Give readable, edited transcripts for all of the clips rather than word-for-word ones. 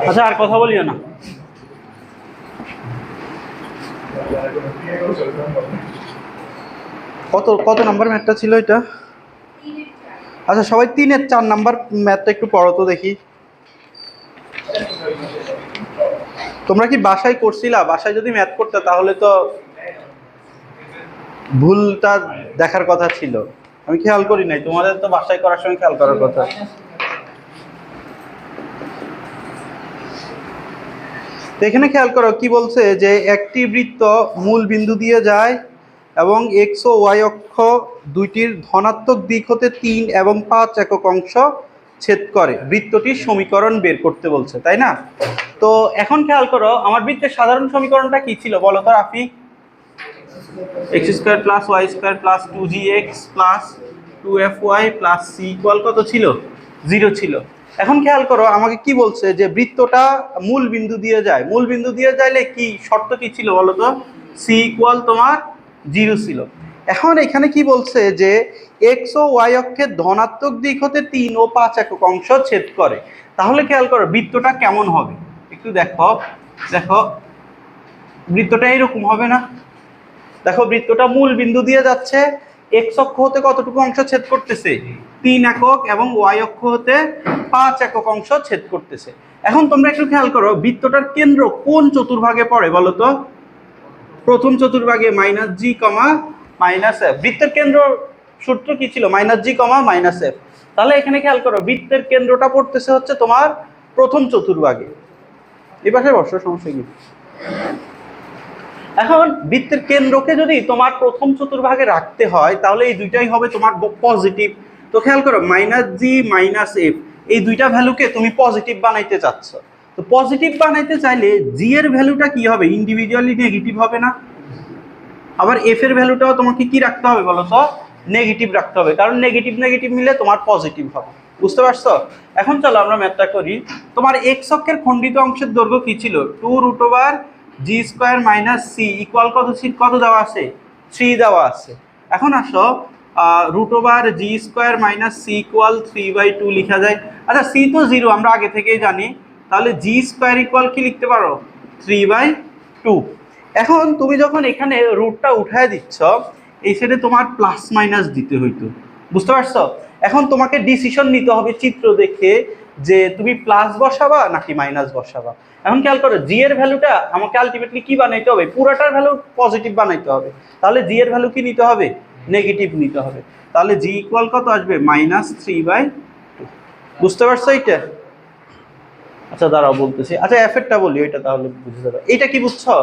আচ্ছা, আর কথা বলিও না। কত কত নাম্বার ম্যাথটা ছিল এটা? আচ্ছা, সবাই 3-এর 4 নাম্বার ম্যাথটা একটু পড়ো তো দেখি। তোমরা কি বাসায় করছিলা? বাসায় যদি ম্যাথ করতে তাহলে তো ভুলটা দেখার কথা ছিল। আমি খেয়াল করি নাই, তোমাদের তো বাসায় করার সময় খেয়াল করার কথা। এখানে খেয়াল করো কি বলছে, যে একটি বৃত্ত মূল বিন্দু দিয়ে যায় এবং এক্স ও ওয়াই অক্ষ দুইটির ধনাত্মক দিক হতে 3 এবং 5 একক অংশ ছেদ করে বৃত্তটির সমীকরণ বের করতে বলছে, তাই না? তো এখন খেয়াল করো, আমার বৃত্তের সাধারণ সমীকরণটা কি ছিল বলো তো Rafi? X square plus y square plus 2gx plus 2fy plus c equal কত ছিল? 0 ছিল। এখন খেয়াল করো আমাকে কি বলছে, যে বৃত্তটা মূল বিন্দু দিয়ে যায়। মূল বিন্দু দিয়ে যাইলে কি শর্ত কি ছিল বলো তো? c ইকুয়াল তোমার 0 ছিল। এখন এখানে কি বলছে, যে এক্স ও ওয়াই অক্ষের ধনাত্মক দিক হতে 3 ও 5 একক অংশ ছেদ করে। তাহলে খেয়াল করো বৃত্তটা কেমন হবে একটু দেখো। দেখো বৃত্তটা এরকম হবে না? দেখো বৃত্তটা মূল বিন্দু দিয়ে যাচ্ছে, এক্স অক্ষ হতে কতটুকু অংশ ছেদ করতেছে? 3 একক, এবং ওয়াই অক্ষ হতে 5 একক অংশ ছেদ করতেছে। এখন তোমরা একটু খেয়াল করো বৃত্তটার কেন্দ্র কোন চতুর্ভাগে পড়ে বলো তো? প্রথম চতুর্ভাগে -g, -f। বৃত্তের কেন্দ্র সূত্র কি ছিল? -g, -f। তাহলে এখানে খেয়াল করো বৃত্তের কেন্দ্রটা পড়তেছে হচ্ছে তোমার প্রথম চতুর্ভাগে। এই পাশে বসো, সমস্যা কি? এখন বৃত্তের কেন্দ্রকে যদি তোমার প্রথম চতুর্ভাগে রাখতে হয় তাহলে এই দুইটাই হবে তোমার পজিটিভ। তো খেয়াল করো -g, -f এই দুইটা ভ্যালুকে তুমি পজিটিভ বানাইতে চাচ্ছ। তো পজিটিভ বানাইতে চাইলে জি এর ভ্যালুটা কি হবে? ইন্ডিভিজুয়ালি নেগেটিভ হবে না? আবার এফ এর ভ্যালুটাও তোমাকে কি রাখতে হবে বলো তো? নেগেটিভ রাখতে হবে, কারণ নেগেটিভ নেগেটিভ মিলে তোমার পজিটিভ হবে। বুঝতে পারছো? এখন চলো আমরা ম্যাথটা করি। তোমার এক্স অক্ষের খণ্ডিত অংশের দৈর্ঘ্য কি ছিল? 2√g² - c ইকুয়াল কত দেওয়া আছে? 3 দেওয়া আছে। এখন আসো √g² - c ইকুয়াল 3/2 লেখা যায়। আচ্ছা, c তো 0 আমরা আগে থেকেই জানি, তাহলে g² ইকুয়াল কি লিখতে পারো? 3/2। এখন তুমি যখন এখানে রুটটা উঠায় দিচ্ছ, এই সাইডে তোমার প্লাস মাইনাস দিতে হইতো। বুঝতে পারছো? এখন তোমাকে ডিসিশন নিতে হবে চিত্র দেখে, যে তুমি প্লাস বসাবা নাকি মাইনাস বসাবা। এখন খেয়াল করো জি এর ভ্যালুটা আমাকে আলটিমেটলি কি বানাইতে হবে? পুরাটার ভ্যালু পজিটিভ বানাইতে হবে। তাহলে জি এর ভ্যালু কি নিতে হবে? নেগেটিভ নিতে হবে। তাহলে জি ইকুয়াল কত আসবে? -3/2। বুঝতে পারছো এইটা? আচ্ছা দাঁড়াও বলতেছি। আচ্ছা এফেক্টটা বলি, ওইটা তাহলে বুঝে যাবে। এইটা কি বুঝছো?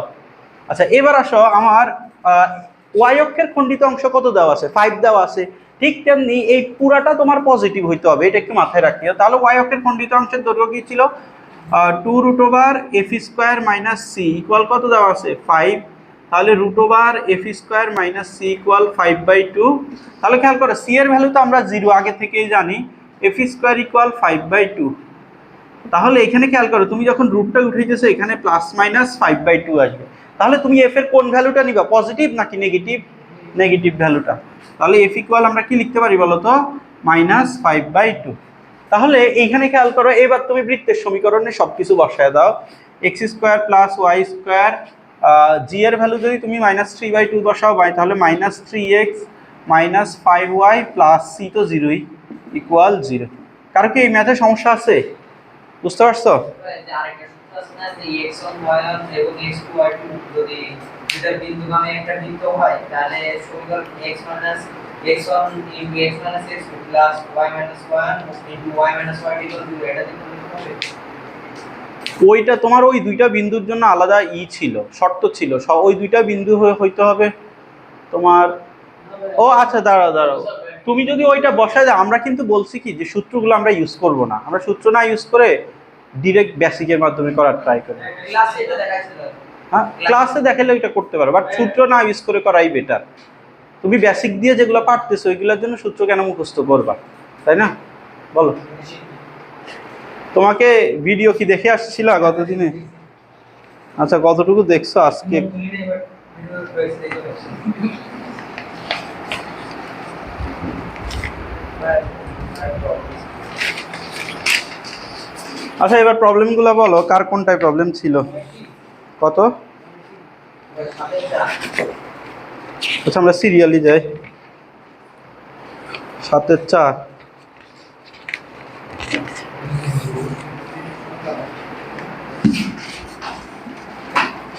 আচ্ছা এবার আসো, আমার ওয়াই অক্ষের খণ্ডিত অংশ কত দেওয়া আছে? 5 দেওয়া আছে। ঠিক তেমনি এই পুরাটা তোমার পজিটিভ হইতে হবে, এটা একটু মাথায় রাখিও। তাহলে ওয়াই অক্ষের খণ্ডিত অংশের দৈর্ঘ্য কি ছিল? 2√f² - c ইকুয়াল কত দেওয়া আছে? 5। তাহলে √f² - c ইকুয়াল 5/2। তাহলে খেয়াল করো c এর ভ্যালু তো আমরা 0 আগে থেকেই জানি, f² ইকুয়াল 5/2। তাহলে এখানে খেয়াল করো তুমি যখন রুটটা উঠাইতেছো এখানে প্লাস মাইনাস 5/2 আসবে। তাহলে তুমি এফ এর কোন ভ্যালুটা নিবা? পজিটিভ নাকি নেগেটিভ? নেগেটিভ ভ্যালুটা। তাহলে এফ ইকুয়াল আমরা কি লিখতে পারি বলো তো? -5/2। তাহলে এইখানে খেয়াল করো, এবার তুমি বৃত্তের সমীকরণে সবকিছু বসায় দাও। x² + y², জি এর ভ্যালু যদি তুমি -3/2 বসাও তাহলে -3x - 5y + c তো 0ই ইকুয়াল 0। কারো কি এই ম্যাথে সমস্যা আছে? বুঝতে পারছো? ওইটা তোমার ওই দুইটা বিন্দুর জন্য আলাদা ছিল, শর্ত ছিল, ওই দুইটা বিন্দু হইতে হবে তোমার। ও আচ্ছা দাঁড়াও, তুমি যদি ওইটা বসায় দাও, আমরা কিন্তু বলছি কি যে সূত্রগুলো আমরা ইউজ করব না, আমরা সূত্র না ইউজ করে ডিরেক্ট বেসিকের মাধ্যমে করার ট্রাই করি। হ্যাঁ ক্লাসে দেখালে ওইটা করতে পারো, বাট সূত্র না ইউজ করে করাই বেটার। তুমি বেসিক দিয়ে যেগুলো পারতেছো ওইগুলোর জন্য সূত্র কেন মুখস্থ করবা, তাই না? বলো। তোমাকে ভিডিও কি দেখে আসছিল গত দিনে? আচ্ছা কতটুকু দেখছো আজকে? আচ্ছা, এবার প্রবলেমগুলো বলো, কার কোনটায় প্রবলেম ছিল? কত? আচ্ছা, আমরা সিরিয়ালি যাই। 7-4।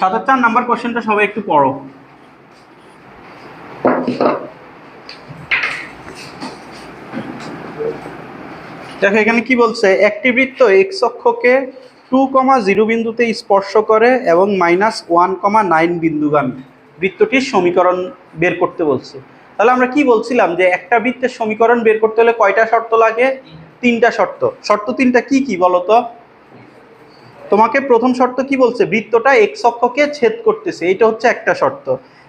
7-4 নাম্বার কোশ্চেনটা সবাই একটু পড়ো। দেখো এখানে কি বলছে, একটি বৃত্ত এক্স অক্ষকে 2,0 বিন্দুতে স্পর্শ করে এবং -1,9 বিন্দুগামী। বৃত্তটির সমীকরণ বের করতে বলছে। তাহলে আমরা কি বলছিলাম যে একটা বৃত্তের সমীকরণ বের করতে হলে কয়টা শর্ত লাগে? 3টা শর্ত। শর্ত 3টা কি কি বলো তো? তোমাকে প্রথম শর্ত কি বলছে? বৃত্তটা এক্স অক্ষকে ছেদ করতেছে, এটা হচ্ছে একটা শর্ত।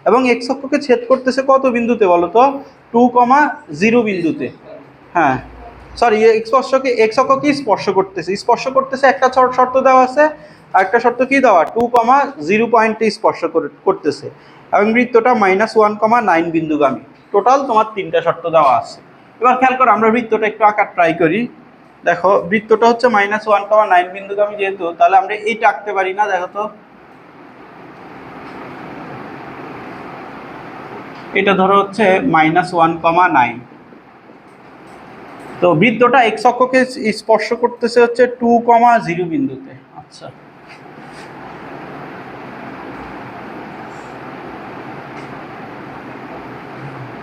এবং এক্স অক্ষকে ছেদ করতেছে কত বিন্দুতে বলো তো? 2,0 বিন্দুতে। হ্যাঁ, সরি, এক্স অক্ষকে স্পর্শ করতেছে। স্পর্শ করতেছে একটা শর্ত দেওয়া আছে, আর একটা শর্ত কি দেওয়া? 2,0 পয়েন্টে স্পর্শ করতেছে এবং বৃত্তটা -1,9 বিন্দুগামী। টোটাল তোমার 3টা শর্ত দেওয়া আছে। এবার খেয়াল করো, আমরা বৃত্তটা একটু আঁকার ট্রাই করি। দেখো বৃত্তটা হচ্ছে -1,9 বিন্দুগামী যেহেতু, তাহলে আমরা এইটা আঁকতে পারি না? দেখো তো, এটা ধরো হচ্ছে -1,9। তো বৃত্তটা এক্স অক্ষকে স্পর্শ করতেছে হচ্ছে 2,0 বিন্দুতে। আচ্ছা,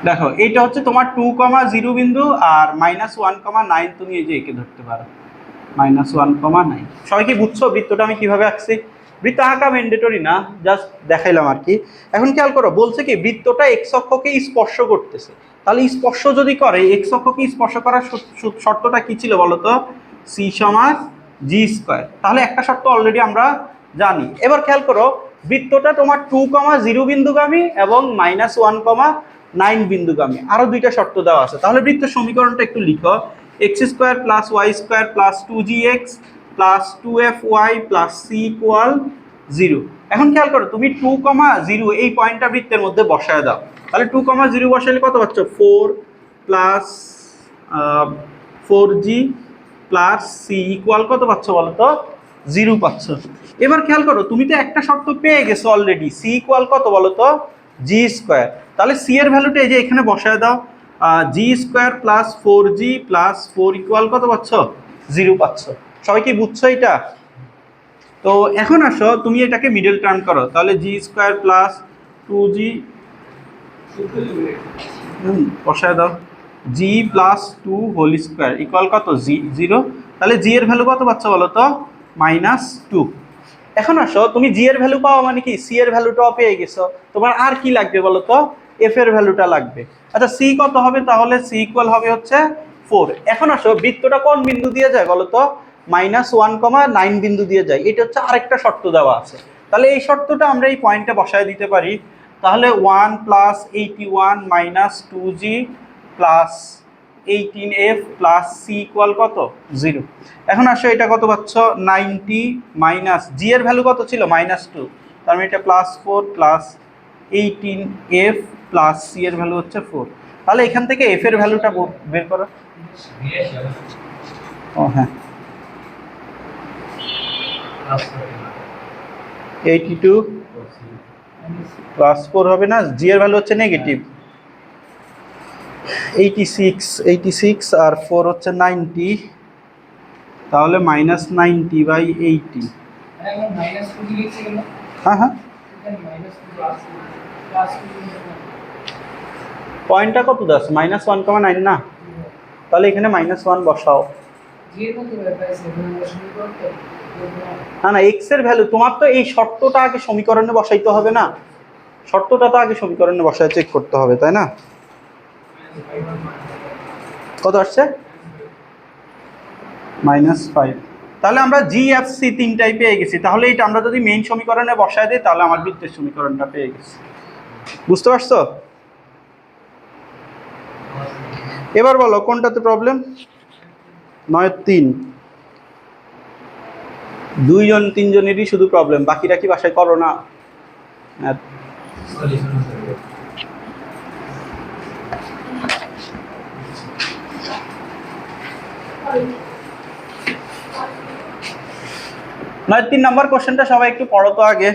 দেখো এইটা হচ্ছে তোমার 2,0 বিন্দু, আর -1,9 তুমি এই যে একে ধরতে পারো, -1,9। সবাই কি বুঝছো বৃত্তটা আমি কিভাবে আঁকছি? বৃত্ত আঁকা ম্যান্ডেটরি না, জাস্ট দেখাইলাম আর কি। এখন খেয়াল করো, বলছে কি বৃত্তটা এক্স অক্ষকে স্পর্শ করতেছে। তাহলে স্পর্শ যদি করে, এক্স অক্ষকে স্পর্শ করার শর্তটা কি ছিল বলো তো? সি সমান জি স্কয়ার। তাহলে একটা শর্ত অলরেডি আমরা জানি। এবার খেয়াল করো, বৃত্তটা তোমার 2,0 বিন্দুগামী এবং -1,9 বিন্দুগামী। আরো 2টা শর্ত দেওয়া আছে। তাহলে বৃত্তের সমীকরণটা একটু লিখো। x² + y² + 2gx + 2fy + c = 0। এখন খেয়াল করো, তুমি 2,0 এই পয়েন্টটা বৃত্তের মধ্যে বসায় দাও। তাহলে 2,0 বসাইলে কত পাচ্ছ? 4 + 4g + c = কত পাচ্ছ বলো তো? 0 পাচ্ছ। এবার খেয়াল করো, তুমি তো একটা শর্ত পেয়ে গেছো অলরেডি, c = কত বলো তো? g²। তাহলে c এর ভ্যালুটা এই যে এখানে বসায় দাও। g² + 4g + 4 = কত পাচ্ছ? 0 পাচ্ছ। সবাই কি বুঝছো এটা? তো এখন আসো, তুমি এটাকে মিডল টার্ম করো। তাহলে g² + 2g বসায় দাও, g + 2 হোল স্কয়ার ইকুয়াল কত? 0। তাহলে g এর ভ্যালু কত পাচ্ছ বলো তো? -2। এখন আসো, তুমি g এর ভ্যালু পাওয়া মানে কি c এর ভ্যালুটাও পেয়ে গেছো। তোমার আর কি লাগবে বলো তো? f এর ভ্যালুটা লাগবে। আচ্ছা, c কত হবে? তাহলে c ইকুয়াল হবে হচ্ছে 4। এখন আসো, বৃত্তটা কোন বিন্দু দিয়ে যায় বলো তো? -1,9 বিন্দু দিয়ে যায়। এটা হচ্ছে আরেকটা শর্ত দেওয়া আছে। তাহলে এই শর্তটা আমরা এই পয়েন্টে বসায় দিতে পারি। তাহলে 1 + 81 - 2g + 18f + c = কত? 0। এখন আসো, এটা কত পাচ্ছ? 90 মাইনাস g এর ভ্যালু কত ছিল? -2। তার মানে এটা +4 + 18f + c এর ভ্যালু হচ্ছে 4। তাহলে এখান থেকে f এর ভ্যালুটা বের করো। ও হ্যাঁ, 82 +4 হবে না? g এর ভ্যালু হচ্ছে নেগেটিভ 86 আর 4 হচ্ছে 90। তাহলে -90/80। হ্যাঁ হ্যাঁ, পয়েন্টটা কত দাস? -1,9 না? তাহলে এখানে -1 বসাও। না না, এক্স এর ভ্যালু তোমার তো এই শর্তটা আগে সমীকরণে বসাইতে হবে না? শর্তটা তো আগে সমীকরণে বসায় চেক করতে হবে, তাই না? কত আসছে? -5। তাহলে আমরা জি এফ সি 3টাই পেয়ে গেছি। তাহলে এটা আমরা যদি মেইন সমীকরণে বসায় দিই, তাহলে আমার বৃত্তের সমীকরণটা পেয়ে গেছি। বুঝতে পারছো? এবার বলো কোনটাতে প্রবলেম? 9-3। 2-3জনেরই শুধু প্রবলেম, বাকিরা কি বাসায় করো না? নয় 3 নাম্বার কোশ্চেনটা সবাই একটু পড়ো তো আগে।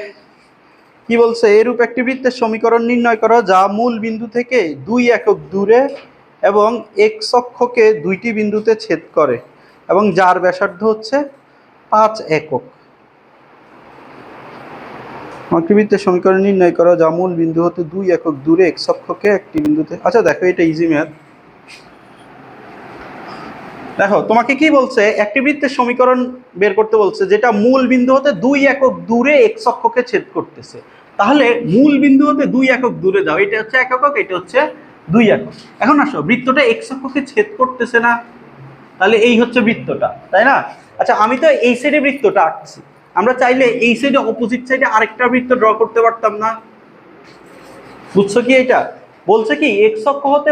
কি বলছে, এরূপ একটি বৃত্তের সমীকরণ নির্ণয় করো যা মূল বিন্দু থেকে 2 একক দূরে এবং এক্স অক্ষকে দুইটি বিন্দুতে ছেদ করে এবং যার ব্যাসার্ধ হচ্ছে 5 একক। একটি বৃত্তের সমীকরণ নির্ণয় করো যা মূল বিন্দু হতে 2 একক দূরে এক্স অক্ষকে একটি বিন্দুতে, আচ্ছা দেখো এটা ইজি ম্যাথ। দেখো তোমাকে কি বলছে, একটি বৃত্তের সমীকরণ বের করতে বলছে যেটা মূল বিন্দু হতে 2 একক দূরে এক্স অক্ষকে ছেদ করতেছে। তাহলে মূল বিন্দু হতে 2 একক দূরে যাও, এটা হচ্ছে 1 একক, এটা হচ্ছে 2 একক। এখন আসো, বৃত্তটা এক্স অক্ষকে ছেদ করতেছে না, তাহলে এই হচ্ছে বৃত্তটা, তাই না? আচ্ছা আমি তো এই সাইডে বৃত্তটা আঁকছি, আমরা চাইলে এই সাইডে অপোজিট সাইডে আরেকটা বৃত্ত ড্র করতে পারতাম না? বুঝছো কি? এটা বলছে কি এক্স অক্ষ হতে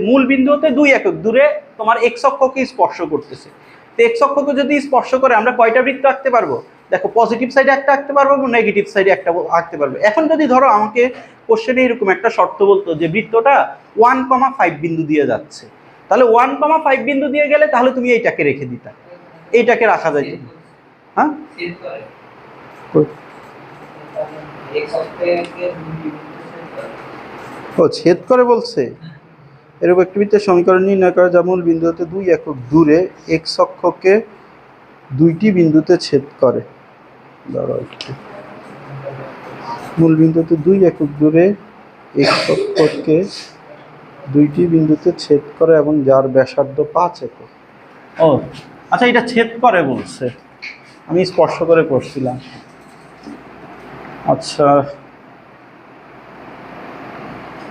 মূল বিন্দু হতে 2 একক দূরে তোমার এক্স অক্ষকে স্পর্শ করতেছে। তো এক্স অক্ষকে যদি স্পর্শ করে আমরা কয়টা বৃত্ত আঁকতে পারবো? দেখো পজিটিভ সাইডে একটা আঁকতে পারবো, নেগেটিভ সাইডে একটা আঁকতে পারবো। এখন যদি ধরো আমাকে কোশ্চেনে এরকম একটা শর্ত বলতো যে বৃত্তটা 1,5 বিন্দু দিয়ে যাচ্ছে, তাহলে 1,5 বিন্দু দিয়ে গেলে তাহলে তুমি এইটাকে রেখে দিতা, এইটাকে রাখা যায়। হ্যাঁ ও ছেদ করে বলছে। এরূপ একটি বৃত্তের সমীকরণ নির্ণয় করা যা মূল বিন্দু হতে 2 একক দূরে এক্স অক্ষকে দুইটি বিন্দুতে ছেদ করে। দাঁড়াও একটু, মূল বিন্দু হতে 2 একক দূরে এক্স অক্ষকে দুইটি বিন্দুতে ছেদ করে এবং যার ব্যাসার্ধ 5 একক। ও আচ্ছা, এটা ছেদ করে বলছে, আমি স্পর্শ করে করছিলাম। আচ্ছা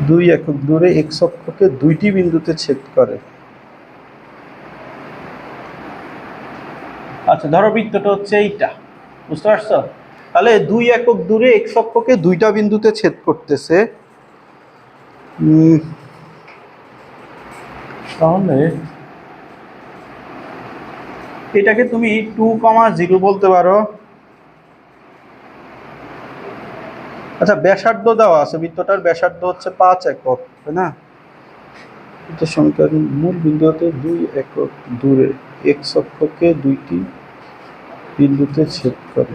2 একক দূরে এক্স অক্ষকে দুইটি বিন্দুতে ছেদ করে। আচ্ছা ধরো বৃত্তটা হচ্ছে এইটা, বুঝতে পারছো? তাহলে 2 একক দূরে এক্স অক্ষকে দুইটা বিন্দুতে ছেদ করতেছে। তাহলে এটাকে তুমি 2,0 বলতে পারো। আচ্ছা ব্যাসার্ধ দেওয়া আছে, বৃত্তটার ব্যাসার্ধ হচ্ছে 5 একক, তাই না? এটা সমীকরণ মূল বিন্দু হতে 2 একক দূরে এক্স অক্ষকে দুইটি বিন্দুতে ছেদ করে।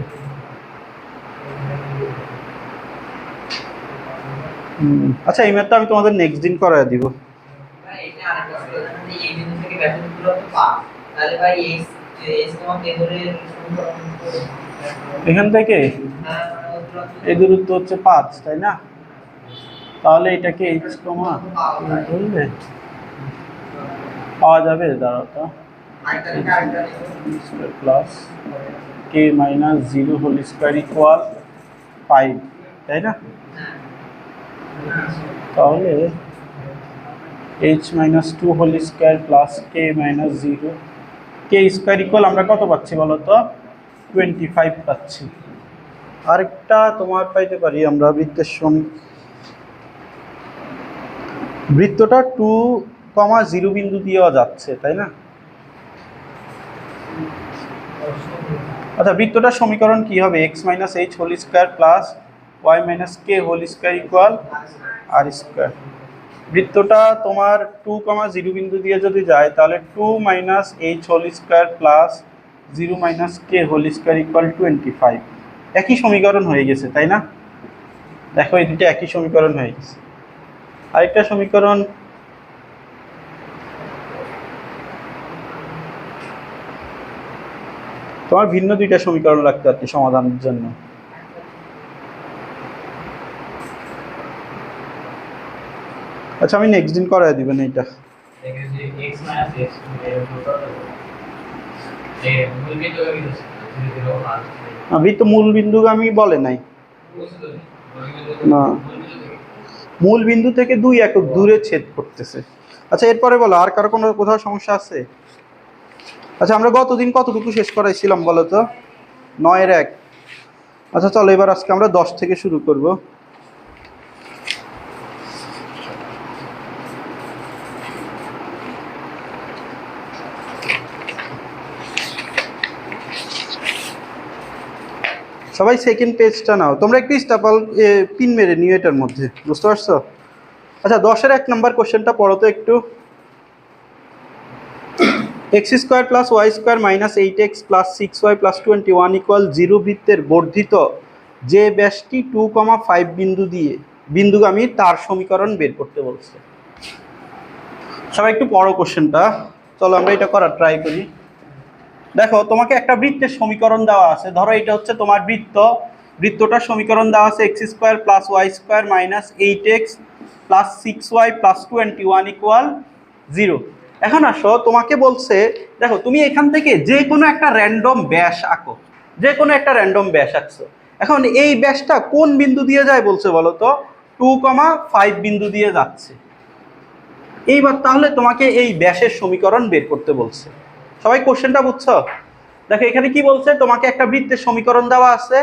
আচ্ছা এই ম্যাথটা আমি তোমাদের নেক্সট দিন করায় দিব। এখান থেকে এই দূরত্ব হচ্ছে 5, তাই না? তাহলে এটাকে h ধরলে পাওয়া যাবে, দাঁড়াও plus k minus 0 whole square equal 5, তাই না? তাহলে h minus 2 whole square plus k minus 0, k square equal আমরা কত পাচ্ছি বলো তো? 25 পাচ্ছি। আরেকটা তোমার পাইতে পারি আমরা বৃত্তটা 2,0 বিন্দু দিয়েও যাচ্ছে, তাই না? আচ্ছা বৃত্তটার সমীকরণ কি হবে? x minus h whole square plus y minus k whole square equal r square. বৃত্তটা তোমার 2,0 বিন্দু দিয়ে যদি যায় তাহলে 2 minus h whole square plus 0 minus k whole square equal 25। একই সমীকরণ হয়ে গেছে, তাই না? দেখো এই দুটো একই সমীকরণ হয়ে গেছে। আরেকটা সমীকরণ তোমার ভিন্ন দুইটা সমীকরণ লাগতে আর কি সমাধানের জন্য। আচ্ছা আমি নেক্সট দিন করায় দিবেন এইটা। বৃত্ত মূল বিন্দুগামী বলে নাই না, মূল বিন্দু থেকে 2 একক দূরে ছেদ করতেছে। আচ্ছা এরপরে বলো আর কারো কোনো কোথাও সমস্যা আছে? আচ্ছা আমরা গতদিন কতটুকু শেষ করাইছিলাম বলো তো? 9-1। আচ্ছা চলো এবার আজকে আমরা 10 থেকে শুরু করব। সবাই সেকেন্ড পেজটা নাও, তোমরা একটু স্টাপল পিন মেরে নিও এটার মধ্যে, বুঝতে পারছো? আচ্ছা 10-এর 1 নাম্বার কোশ্চেনটা পড়ো তো একটু। X square plus y square minus 8x plus 6y plus 21 equal 0 বৃত্তের বর্ধিত যে ব্যাসটি 2,5 বিন্দুগামী তার সমীকরণ বের করতে বলছে। সবাই একটু পড়ো কোশ্চেনটা, চলো আমরা এটা করার ট্রাই করি। দেখো তোমাকে একটা বৃত্তের সমীকরণ দেওয়া আছে, ধরো এটা হচ্ছে তোমার বৃত্তটার সমীকরণ দেওয়া আছে x square plus y square minus 8x plus 6y plus 21 equal 0। এখন আসো তোমাকে বলছে দেখো তুমি এখান থেকে যে কোনো একটা র্যান্ডম ব্যাস আঁকো, যে কোনো একটা র্যান্ডম ব্যাস আঁকছো। এখন এই ব্যাসটা কোন বিন্দু দিয়ে যায় বলছে বলো তো, 2,5 বিন্দু দিয়ে যাচ্ছে। এইবার তাহলে তোমাকে এই ব্যাসের সমীকরণ বের করতে বলছে। সবাই কোশ্চেনটা বুঝছো? দেখো এখানে কি বলছে, তোমাকে একটা বৃত্তের সমীকরণ দেওয়া আছে,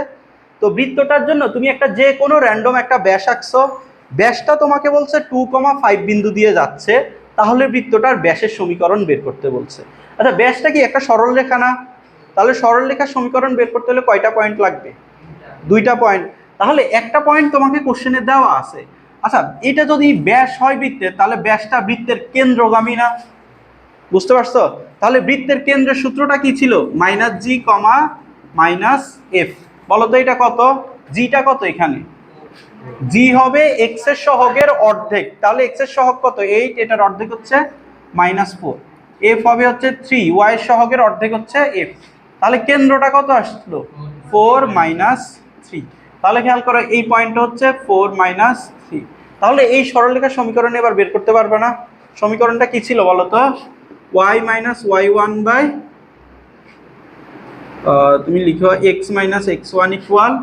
তো বৃত্তটার জন্য তুমি একটা যে কোনো র্যান্ডম একটা ব্যাস আঁকছো, ব্যাসটা তোমাকে বলছে 2,5 বিন্দু দিয়ে যাচ্ছে, তাহলে বৃত্তটার ব্যাসের সমীকরণ বের করতে বলছে। আচ্ছা ব্যাসটা কি একটা সরল রেখা না? তাহলে সরল রেখার সমীকরণ বের করতে হলে কয়টা পয়েন্ট লাগবে? 2টা পয়েন্ট। তাহলে একটা পয়েন্ট তোমাকে কোশ্চেনে দেওয়া আছে। আচ্ছা এটা যদি ব্যাস হয় বৃত্তের, তাহলে ব্যাসটা বৃত্তের কেন্দ্রগামী না? বুঝতে পারছো? তাহলে বৃত্তের কেন্দ্রের সূত্রটা কি ছিল? মাইনাস জি কমা মাইনাস এফ। বলো তো এটা কত? জিটা কত এখানে? জি হবে এক্স এর সহগের অর্ধেক, তাহলে এক্স এর সহগ কত? 8, এটার অর্ধেক হচ্ছে -4। এফ হবে হচ্ছে 3, ওয়াই এর সহগের অর্ধেক হচ্ছে এফ। তাহলে কেন্দ্রটা কত আসলো? 4 - 3। তাহলে খেয়াল করো এই পয়েন্টটা হচ্ছে 4 - 3। তাহলে এই সরলরেখার সমীকরণ এবার বের করতে পারবে না? সমীকরণটা কি ছিল বলো তো? y - y1 বাই তুমি লিখো x - x1 equal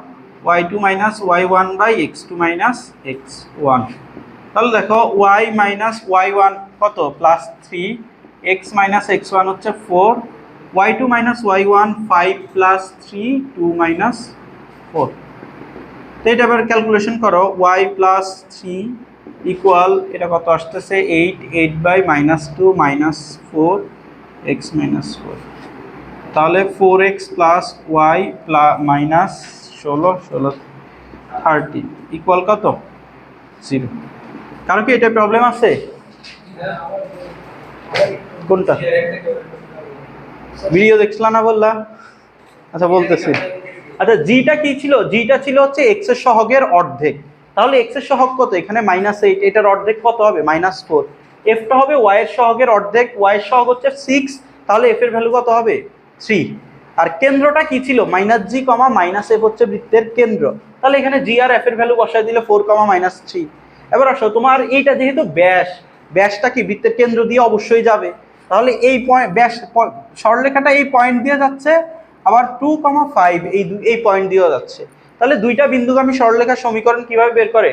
y2 - y1 by x2 - x1। তাহলে দেখো y - y1 কত? +3, x - x1 হচ্ছে 4, y2 - y1 5 + 3 2 - 4। তো এটা এবার ক্যালকুলেশন করো, y + 3 ইকুয়াল এটা কত আসতেছে? 8, 8/-2 -4 x - 4। তাহলে 4x plus y minus 16 13 equal কত? 0। কারণ কি এটা প্রবলেম আছে? কোনটা? ভিডিও দেখছিলা না বললা? আচ্ছা বলতেছি। আচ্ছা জিটা কি ছিল? জিটা ছিল হচ্ছে এক্স এর সহগের অর্ধেক। তাহলে এক্স এর সহগ কত? এখানে -8, এটার অর্ধেক কত হবে? -4। এফটা হবে ওয়াই এর সহগের অর্ধেক, ওয়াই এর সহগ হচ্ছে 6, তাহলে এফ এর ভ্যালু কত হবে? 3। আর কেন্দ্রটা কি ছিল? -জি কমা -এফ হচ্ছে বৃত্তের কেন্দ্র। তাহলে এখানে জি আর এফ এর ভ্যালু বসায় দিলে 4, -3। এবার আসো তোমার এইটা যেহেতু ব্যাসটা কি বৃত্তের কেন্দ্র দিয়ে অবশ্যই যাবে, তাহলে এই পয়েন্ট ব্যাস সরলরেখাটা এই পয়েন্ট দিয়ে যাচ্ছে, আবার 2,5 এই পয়েন্ট দিয়েও যাচ্ছে। তাহলে দুইটা বিন্দুগামী সরলরেখার সমীকরণ কিভাবে বের করে?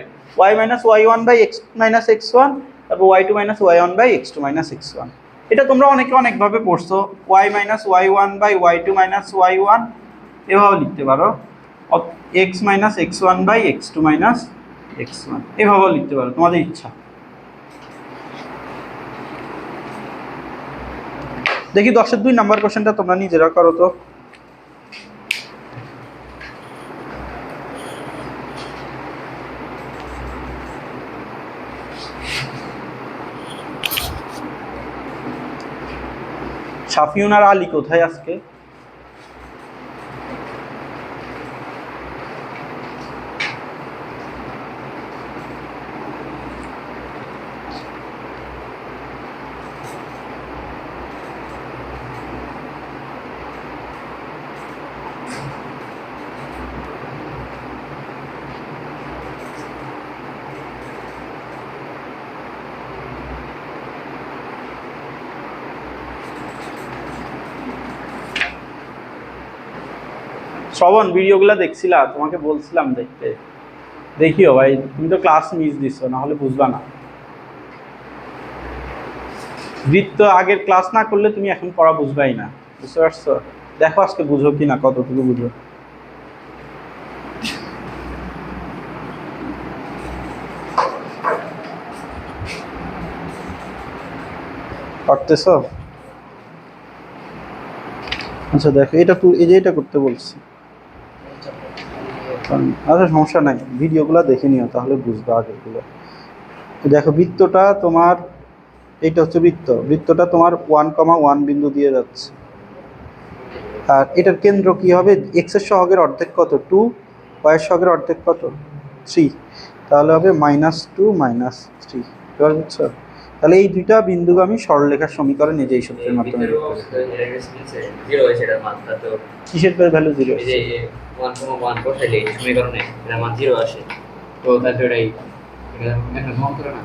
y - y1 by x - x1, তারপর y2 - y1 by x2 - x1। এটা তোমরা অনেকে অনেকভাবে পড়ছো, y - y1 by y2 - y1 এভাবে লিখতে পারো, x - x1 by x2 - x1 এভাবেও লিখতে পারো, তোমাদের ইচ্ছা। দেখি 10-এর 2 নাম্বার কোশ্চেনটা তোমরা নিজেরা করো তো। শাফিউন আর আলী কোথায় আজকে? শ্রবণ ভিডিওগুলো দেখছিলা? তোমাকে বলছিলাম দেখতে, দেখিও ভাই, তুমি তো ক্লাস মিস দিছো, না হলে বুঝবা না। বৃত্ত আগের ক্লাস না করলে তুমি এখন পড়া বুঝবাই না, বুঝতে পারছো? দেখো আজকে বুঝো কি না, কতটুকু বুঝো। পারতেছো? আচ্ছা দেখো এটা এই যে এটা করতে বলছি। আচ্ছা সমস্যা নাই, ভিডিওগুলো দেখে নিও তাহলে বুঝবা আগেরগুলো। দেখো বৃত্তটা তোমার এইটা হচ্ছে বৃত্ত, বৃত্তটা তোমার 1,1 বিন্দু দিয়ে যাচ্ছে। আর এটার কেন্দ্র কি হবে? এক্স এর সহগের অর্ধেক কত? 2, ওয়াই এর সহগের অর্ধেক কত? 3, তাহলে হবে -2 -3। এবার বুঝছো? তাহলে এই দুইটা বিন্দুগামী সরলরেখার সমীকরণ এই যে এই সূত্রের মাধ্যমে কিসের ভ্যালু 0? এই যে 1,1 বসাইলে এই সমীকরণে এর মান 0 আসে, তো তাহলে এটা একটা প্রমাণ করে না?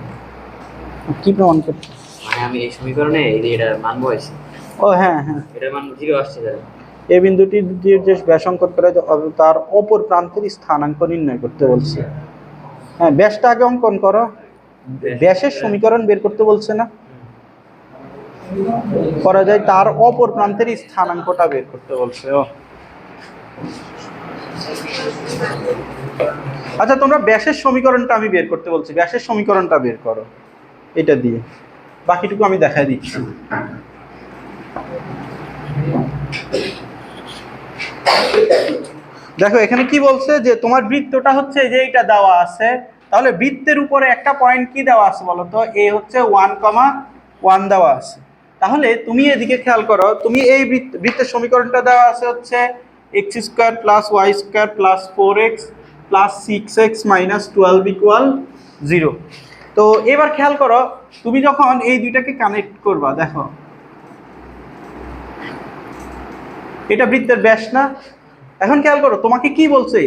কি প্রমাণ করতে? মানে আমি এই সমীকরণে এই যে এটা মান বসাইছি, ও হ্যাঁ হ্যাঁ, এটার মান 0 আসছে স্যার। এই বিন্দুটি দিয়ে যে ব্যাসাঙ্কন করে তার অপর প্রান্তের স্থানাঙ্ক নির্ণয় করতে বলছে। হ্যাঁ, ব্যাসটা আগে অঙ্কন করো, ব্যাসের সমীকরণ বের করতে বলছে না? করা যায়, তার অপর প্রান্তের স্থানাঙ্কটা বের করতে বলছে। ও আচ্ছা, তোমরা ব্যাসের সমীকরণটা আমি বের করতে বলছি, ব্যাসের সমীকরণটা বের করো এটা দিয়ে, বাকিটুকু আমি দেখাই দিচ্ছি। দেখো এখানে কি বলছে যে তোমার বৃত্তটা হচ্ছে যে এটা দেওয়া আছে, তাহলে বৃত্তের উপরে একটা পয়েন্ট কি দেওয়া আছে বলো তো? এ হচ্ছে 1,1 দেওয়া আছে। তাহলে তুমি এদিকে খেয়াল করো, তুমি এই বৃত্তের সমীকরণটা দেওয়া আছে হচ্ছে x² + y² + 4x + 6x - 12 = 0। তো এবার খেয়াল করো, তুমি যখন এই দুইটাকে কানেক্ট করবা, দেখো এটা বৃত্তের ব্যাস না? এখন খেয়াল করো, তোমাকে কি বলছে?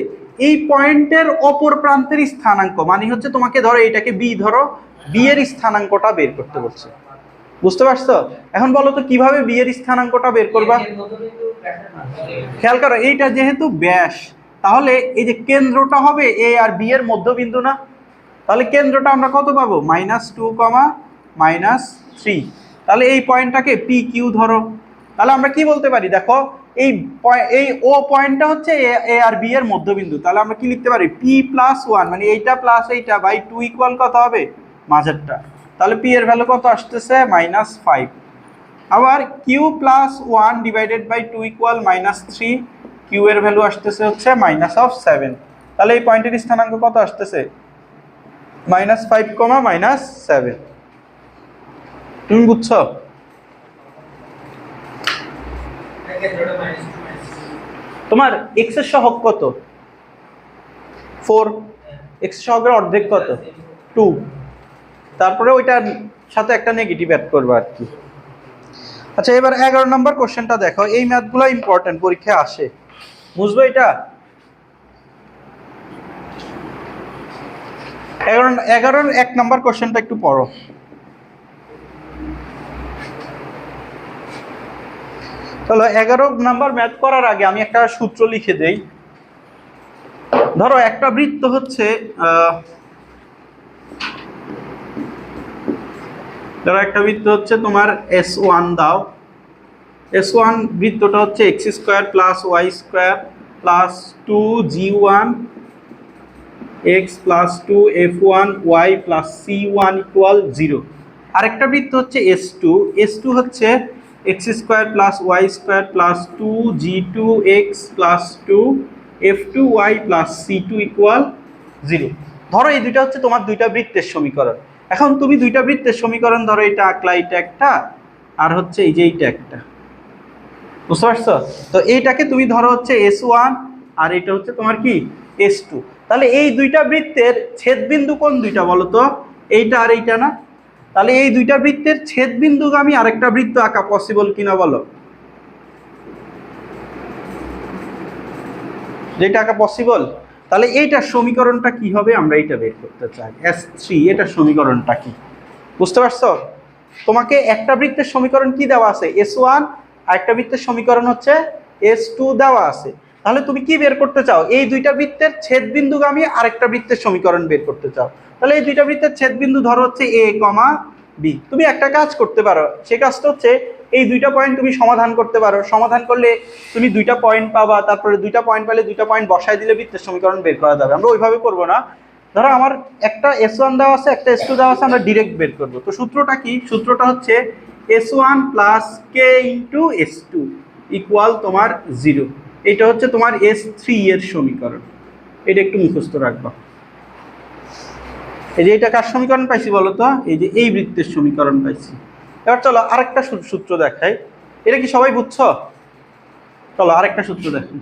এই পয়েন্টের অপর প্রান্তের স্থানাঙ্ক, মানে হচ্ছে তোমাকে ধরো এটাকে বি ধরো, বি এর স্থানাঙ্কটা বের করতে বলছে। বুঝতে পারছো? এখন বলো তো কিভাবে বি এর স্থানাঙ্কটা বের করবা? খেয়াল করো, এইটা যেহেতু ব্যাস, তাহলে এই যে কেন্দ্রটা হবে এ আর বি এর মধ্যবিন্দু না? তাহলে কেন্দ্রটা আমরা কত পাবো? -2, -3। তাহলে এই পয়েন্টটাকে পি কিউ ধরো। তাহলে আমরা কি বলতে পারি? দেখো এই ও পয়েন্টটা হচ্ছে এ আর বি এর মধ্যবিন্দু, তাহলে আমরা কি লিখতে পারি? p+1, মানে এইটা প্লাস এইটা বাই 2 ইকুয়াল কত হবে? মাঝেরটা। তাহলে পি এর ভ্যালু কত আসতেছে? -5। আবার q+1 divided by 2 equal -3, q এর ভ্যালু আসতেছে হচ্ছে -7। তাহলে এই পয়েন্টের স্থানাঙ্ক কত আসতেছে? -5, -7। তুমি বুঝছো? তোমার x এর সহগ কত? 4। x এর সহগের অর্ধেক কত? 2। তারপরে ওইটার সাথে একটা নেগেটিভ অ্যাড করবে আর কি। আচ্ছা, এবার 11 নম্বর কোশ্চেনটা দেখো, এই ম্যাথগুলো ইম্পর্টেন্ট, পরীক্ষায় আসে, বুঝবো এটা? 11-র 1 নম্বর কোশ্চেনটা একটু পড়ো। চলো, 11 নাম্বার ম্যাথ করার আগে আমি একটা সূত্র লিখে দেই। ধরো একটা বৃত্ত হচ্ছে তোমার S1 দাও। S1 বৃত্তটা হচ্ছে x² + y² + 2g1 x + 2f1y + c1 = 0। আরেকটা বৃত্ত হচ্ছে S2। S2 হচ্ছে x² + y² + 2g2x + 2f2y + c2 = 0। ধরো এই দুইটা হচ্ছে তোমার দুইটা বৃত্তের সমীকরণ। এখন তুমি দুইটা বৃত্তের সমীকরণ ধরো, এটা আঁকলা, এটা একটা, আর হচ্ছে এই যে এইটা একটা। বুঝতে পারছো? তো এইটাকে তুমি ধরো হচ্ছে S1, আর এটা হচ্ছে তোমার কি? S2। তাহলে এই দুইটা বৃত্তের ছেদবিন্দু কোন দুইটা বলো তো? এইটা আর এইটা না? তাহলে এই দুইটা বৃত্তের ছেদবিন্দুগামী আরেকটা বৃত্ত আঁকা পসিবল কিনা বলো? যেটা আঁকা পসিবল। তাহলে এইটার সমীকরণটা কি হবে? আমরা এইটা বের করতে চাই, S3। এটার সমীকরণটা কি? বুঝতে পারছো? তোমাকে একটা বৃত্তের সমীকরণ কি দেওয়া আছে? S1, আর একটা বৃত্তের সমীকরণ হচ্ছে S2 দেওয়া আছে। তাহলে তুমি কি বের করতে চাও? এই দুইটা বৃত্তের ছেদবিন্দুগামী আরেকটা বৃত্তের সমীকরণ বের করতে চাও। তাহলে এই দুইটা বৃত্তের ছেদবিন্দু ধরো হচ্ছে A, B। তুমি একটা কাজ করতে পারো, সেই কাজটা হচ্ছে এই দুইটা পয়েন্ট তুমি সমাধান করতে পারো। সমাধান করলে তুমি দুইটা পয়েন্ট পাবা, তারপরে দুইটা পয়েন্ট পেলে দুইটা পয়েন্ট বসাই দিলে বৃত্তের সমীকরণ বের করা যাবে। আমরা ওইভাবে করবো না। ধরো আমার একটা S1 দেওয়া আছে, একটা S2 দেওয়া আছে, আমরা ডিরেক্ট বের করব। তো সূত্রটা কি? সূত্রটা হচ্ছে S1 + k × S2 = তোমার 0। এটা হচ্ছে তোমার S3 এর সমীকরণ। এটা একটু মুখস্থ রাখবা। এই যে এটা কার সমীকরণ পাইছি বলো তো, এই যে এই বৃত্তের সমীকরণ পাইছি। এবার চলো আরেকটা সূত্র দেখাই। এটা কি সবাই বুঝছো? চলো আরেকটা সূত্র দেখি।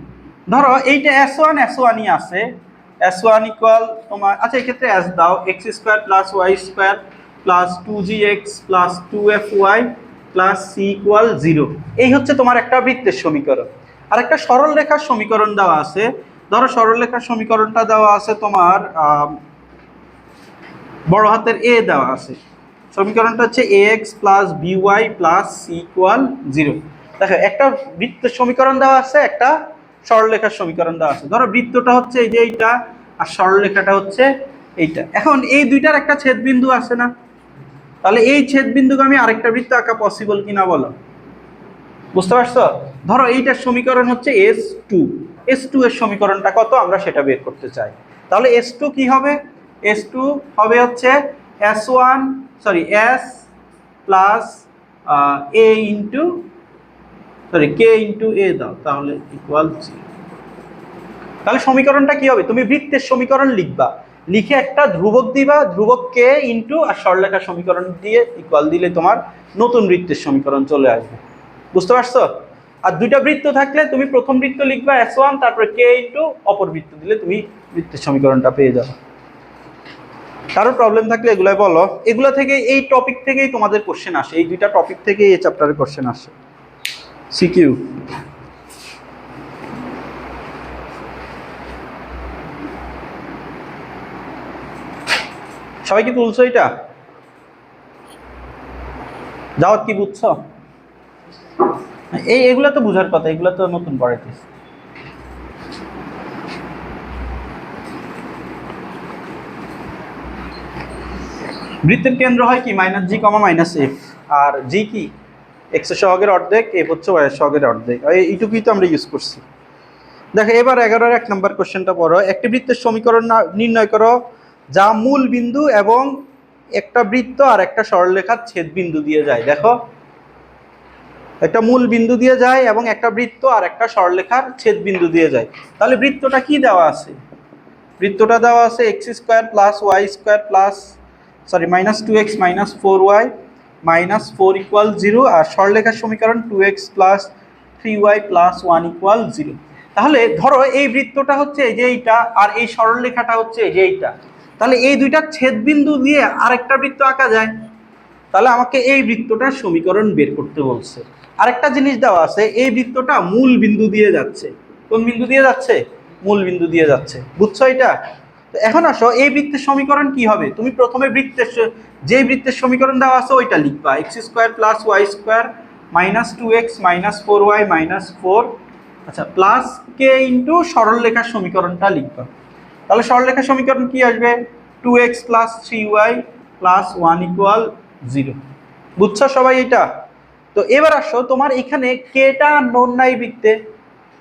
ধরো এইটা S1 আছে, S1 ইকুয়াল তোমার, আচ্ছা এক্ষেত্রে S দাও, x square plus y square plus 2gx plus 2fy plus c equal 0। এই হচ্ছে তোমার একটা বৃত্তের সমীকরণ। আর একটা সরল রেখার সমীকরণ দেওয়া আছে। ধরো সরল রেখার সমীকরণটা দেওয়া আছে তোমার বড় হাতের a দেওয়া আছে। সমীকরণটা হচ্ছে ax plus by plus c equal 0। দেখো একটা বৃত্তের সমীকরণ দেওয়া আছে, একটা সরলরেখার সমীকরণ দেওয়া আছে। ধরো বৃত্তটা হচ্ছে এই যে এইটা, আর সরলরেখাটা হচ্ছে এইটা। এখন এই দুইটার একটা ছেদবিন্দু আছে না? তাহলে এই ছেদবিন্দুকে আমি আরেকটা বৃত্ত আঁকা পসিবল কিনা বলো? বুঝতে পারছো? ধরো এইটার সমীকরণ হচ্ছে S2 এর সমীকরণটা কত আমরা সেটা বের করতে চাই। তাহলে S2 কি হবে? S2 হবে হচ্ছে S1 sorry S plus A into K into A দাও, তাহলে ইকুয়াল 0। তাহলে সমীকরণটা কি হবে? তুমি বৃত্তের সমীকরণ লিখবা, লিখে একটা ধ্রুবক দিবা, ধ্রুবক K ইন্টু আর সরলরেখার সমীকরণ দিয়ে ইকুয়াল দিলে তোমার নতুন বৃত্তের সমীকরণ চলে আসবে। বুঝতে পারছো? আর দুইটা বৃত্ত থাকলে তুমি প্রথম বৃত্ত লিখবা S1, তারপরে K ইন্টু অপর বৃত্ত দিলে তুমি বৃত্তের সমীকরণটা পেয়ে যাবে। কারো প্রবলেম থাকলে এগুলাই বলো। এগুলা থেকে এই টপিক থেকেই তোমাদের কোশ্চেন আসে, এই দুইটা টপিক থেকেই এই চ্যাপ্টারের কোশ্চেন আসে, সিকিউ। সবাই কি তুলছো? এটা যাওয়াত কি বুঝছো? এগুলা তো বুঝার কথা, এগুলা তো নতুন পড়াইতেছি। বৃত্তের কেন্দ্র হয় কি -g, -f, আর জি কি x এর সহগের অর্ধেক, f হচ্ছে y এর সহগের অর্ধেক। এইটুকুই তো আমরা ইউজ করছি। দেখো এবার 11-এর 1 নম্বর কোশ্চেনটা পড়ো। একটি বৃত্তের সমীকরণ নির্ণয় করো যা মূল বিন্দু এবং একটা বৃত্ত আর একটা সরলরেখার ছেদ বিন্দু দিয়ে যায়। দেখো একটা মূল বিন্দু দিয়ে যায় এবং একটা বৃত্ত আর একটা সরলরেখার ছেদ বিন্দু দিয়ে যায়। তাহলে বৃত্তটা কি দেওয়া আছে? বৃত্তটা দেওয়া আছে x square plus y square plus -2x - 4y -4 equal 0, আর সরলরেখার সমীকরণ 2x plus 3y plus 1 equal 0। তাহলে ধরো এই বৃত্তটা হচ্ছে এই যে এইটা, আর এই সরলরেখাটা হচ্ছে এই যে এইটা। তাহলে এই দুইটা ছেদবিন্দু দিয়ে আরেকটা বৃত্ত আঁকা যায়। তাহলে আমাকে এই বৃত্তটার সমীকরণ বের করতে বলছে। আরেকটা জিনিস দেওয়া আছে, এই বৃত্তটা মূল বিন্দু দিয়ে যাচ্ছে। কোন বিন্দু দিয়ে যাচ্ছে? মূল বিন্দু দিয়ে যাচ্ছে। বুঝছো এটা? তো এখন আসো এই বৃত্তের সমীকরণ কি হবে? তুমি প্রথমে যে বৃত্তের সমীকরণ দেওয়া আছে ওইটা লিখবা, x square plus y square -2x - 4y -4, আচ্ছা প্লাস k ইন্টু সরলরেখার সমীকরণটা লিখবা। তাহলে সরলরেখার সমীকরণ কি আসবে? 2x plus 3y plus 1 equal 0। বুঝছো সবাই এটা? তো এবার আসো তোমার এখানে কেটা নোন নাই বৃত্তে,